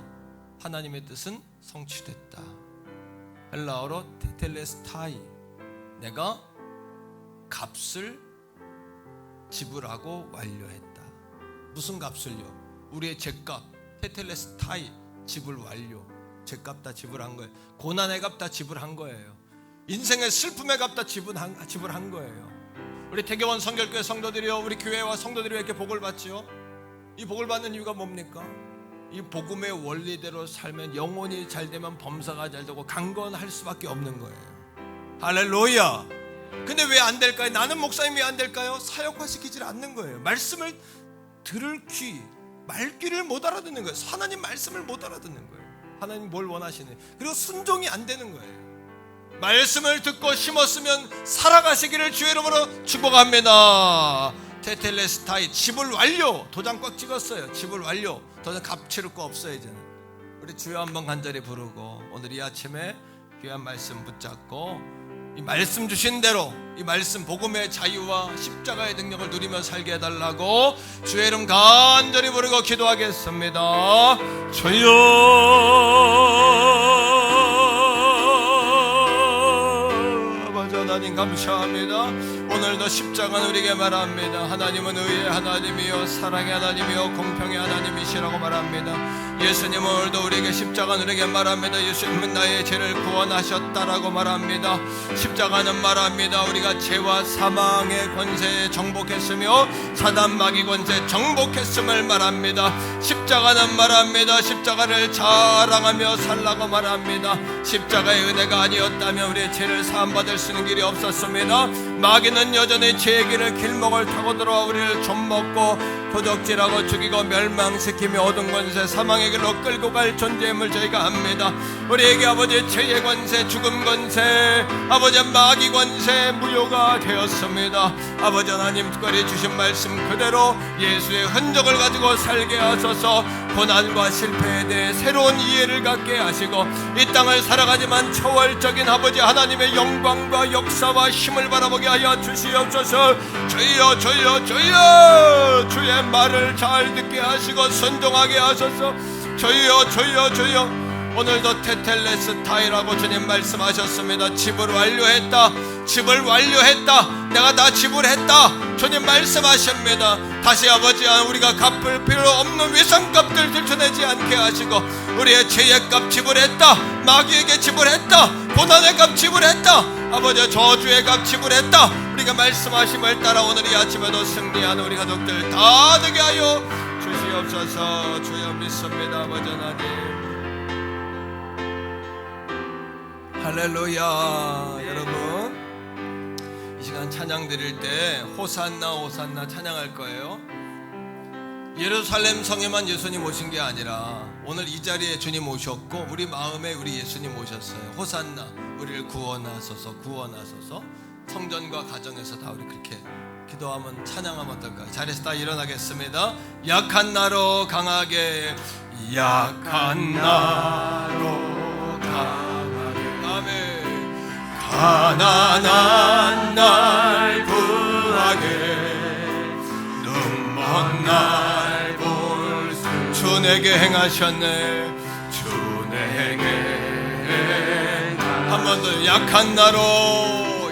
하나님의 뜻은 성취됐다. 헬라어로 테텔레스타이, 내가 값을 지불하고 완료했다. 무슨 값을요? 우리의 죄값, 테텔레스타이, 지불 완료. 죄값 다 지불한 거예요. 고난의 값 다 지불한 거예요. 인생의 슬픔의 값 다 지불한 거예요. 우리 태교원 성결교회 성도들이요, 우리 교회와 성도들이 왜 이렇게 복을 받지요? 이 복을 받는 이유가 뭡니까? 이 복음의 원리대로 살면 영혼이 잘 되면 범사가 잘 되고 강건할 수밖에 없는 거예요. 할렐루야. 근데 왜 안 될까요? 나는 목사님이 왜 안 될까요? 사역화시키질 않는 거예요. 말씀을 들을 귀, 말귀를 못 알아듣는 거예요. 하나님 말씀을 못 알아듣는 거예요. 하나님 뭘 원하시네. 그리고 순종이 안 되는 거예요. 말씀을 듣고 심었으면 살아가시기를 주의 이름으로 축복합니다. 테텔레스타이, 지불 완료. 도장 꽉 찍었어요. 지불 완료. 더 이상 값 치를 거 없어요. 이제는 우리 주여 한번 간절히 부르고, 오늘 이 아침에 귀한 말씀 붙잡고 이 말씀 주신 대로 이 말씀 복음의 자유와 십자가의 능력을 누리며 살게 해달라고 주의 이름 간절히 부르고 기도하겠습니다. 주여 하나님 감사합니다. 오늘도 십자가는 우리에게 말합니다. 하나님은 의의 하나님이요 사랑의 하나님이요 공평의 하나님이시라고 말합니다. 예수님은 오늘도 우리에게 십자가는 우리에게 말합니다. 예수님은 나의 죄를 구원하셨다라고 말합니다. 십자가는 말합니다. 우리가 죄와 사망의 권세에 정복했으며 사단 마귀 권세 정복했음을 말합니다. 십자가는 말합니다. 십자가를 자랑하며 살라고 말합니다. 십자가의 은혜가 아니었다면 우리의 죄를 사함받을 수 있는 길이 없었습니다. 마귀는 여전히 죄의 길을 길목을 타고 들어와 우리를 좀먹고 도적질하고 죽이고 멸망시키며 어둠 권세 사망의 길로 끌고 갈 존재임을 저희가 압니다. 우리에게 아버지 죄의 권세 죽음 권세 아버지 마귀 권세 무효가 되었습니다. 아버지 하나님 특별히 주신 말씀 그대로 예수의 흔적을 가지고 살게 하소서. 고난과 실패에 대해 새로운 이해를 갖게 하시고 이 땅을 살아가지만 초월적인 아버지 하나님의 영광과 역사와 힘을 바라보게 하여 주시옵소서. 주여 주여 주여 주의 말을 잘 듣게 하시고 순종하게 하소서. 주여 주여 주여 오늘도 테텔레스타이라고 주님 말씀하셨습니다. 집을 완료했다. 집을 완료했다. 내가 다 지불했다. 주님 말씀하십니다. 다시 아버지 우리가 갚을 필요 없는 위선값들 들춰내지 않게 하시고 우리의 죄의 값 지불했다. 마귀에게 지불했다. 고난의 값 지불했다. 아버지 저주의 값 지불했다. 우리가 말씀하심을 따라 오늘 이 아침에도 승리하는 우리 가족들 다 되게 하여 주시옵소서. 주여 믿습니다. 아버지 하나님 할렐루야. 여러분 이 시간 찬양 드릴 때 호산나 호산나 찬양할 거예요. 예루살렘 성에만 예수님 오신 게 아니라 오늘 이 자리에 주님 오셨고 우리 마음에 우리 예수님 오셨어요. 호산나 우리를 구원하소서 구원하소서. 성전과 가정에서 다 우리 그렇게 기도하면 찬양하면 어떨까요? 자리에서 다 일어나겠습니다. 약한 나로 강하게 약한 나로 강하게 가난한 날 구하게 눈먼 날 볼 수 주 내게 행하셨네. 주 내게 한 번 더 약한 나로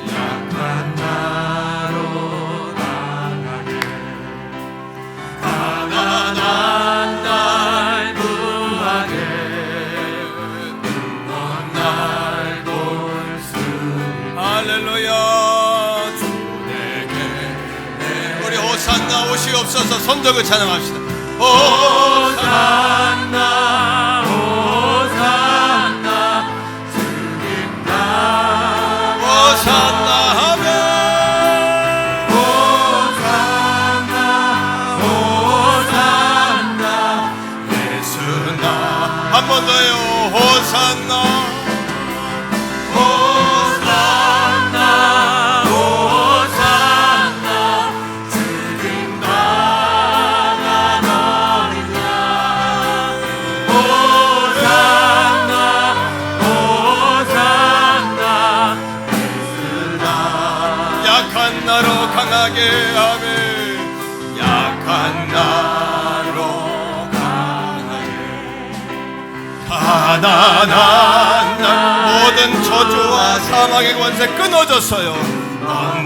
약한 나로 강하게 가난한 날 구하게 눈먼 날 할렐루야. 주 내게 우리 호산나 오시옵소서. 손들고 찬양합시다. 호산나 호산나 주님 나 호산나 하면 호산나 호산나 예수 나 한 번 더요. 호산나 강하게 하며 약한 나로 강하게 가난한 날 모든 저주와 사망의 권세 끊어졌어요.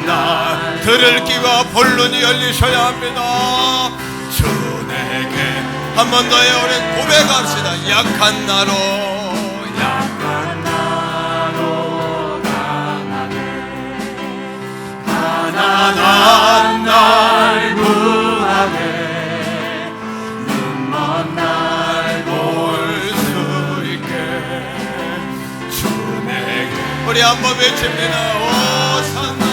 날 들을 귀와 본론이 열리셔야 합니다. 주 내게 한 번 더해 우리 고백합시다. 약한 나로 약한 나로 강하게 가난한 날 구하게 눈먼 날 볼 수 있게 주 내게 우리 한번 외칩니다. 호산나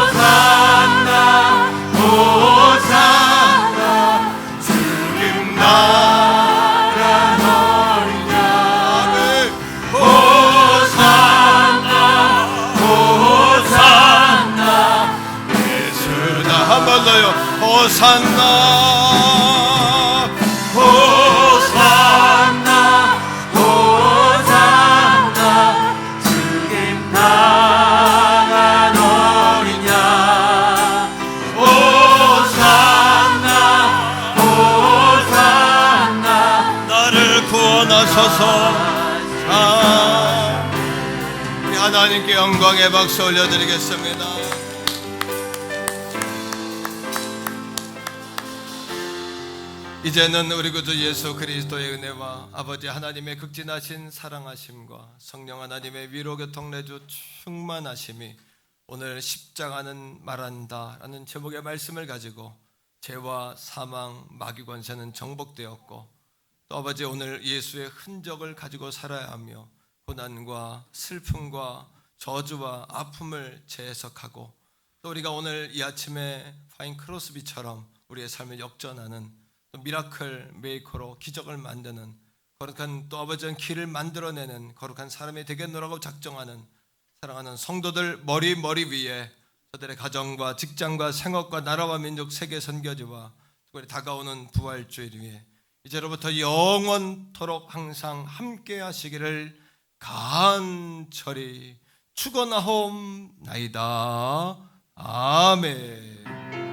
호산나 호산나 주님 나라 너리 자매 호산나 호산나 예수나 한 번 더요. 호산나 호산나 호산나 주님 나라 어린 양 호산나 호산나 나를 구원하소서. 우리 하나 하나님께 영광의 박수 올려드리겠습니다. 이제는 우리 구주 예수 그리스도의 은혜와 아버지 하나님의 극진하신 사랑하심과 성령 하나님의 위로 교통 내주 충만하심이 오늘 십자가는 말한다 라는 제목의 말씀을 가지고 죄와 사망 마귀 권세는 정복되었고 또 아버지 오늘 예수의 흔적을 가지고 살아야 하며 고난과 슬픔과 저주와 아픔을 재해석하고 또 우리가 오늘 이 아침에 파인 크로스비처럼 우리의 삶을 역전하는 또 미라클 메이커로 기적을 만드는 거룩한 또 아버지는 길을 만들어내는 거룩한 사람이 되겠노라고 작정하는 사랑하는 성도들 머리 위에 저들의 가정과 직장과 생업과 나라와 민족 세계 선교지와 특별히 다가오는 부활주일 위에 이제로부터 영원토록 항상 함께 하시기를 간절히 축원하옵나이다. 아멘.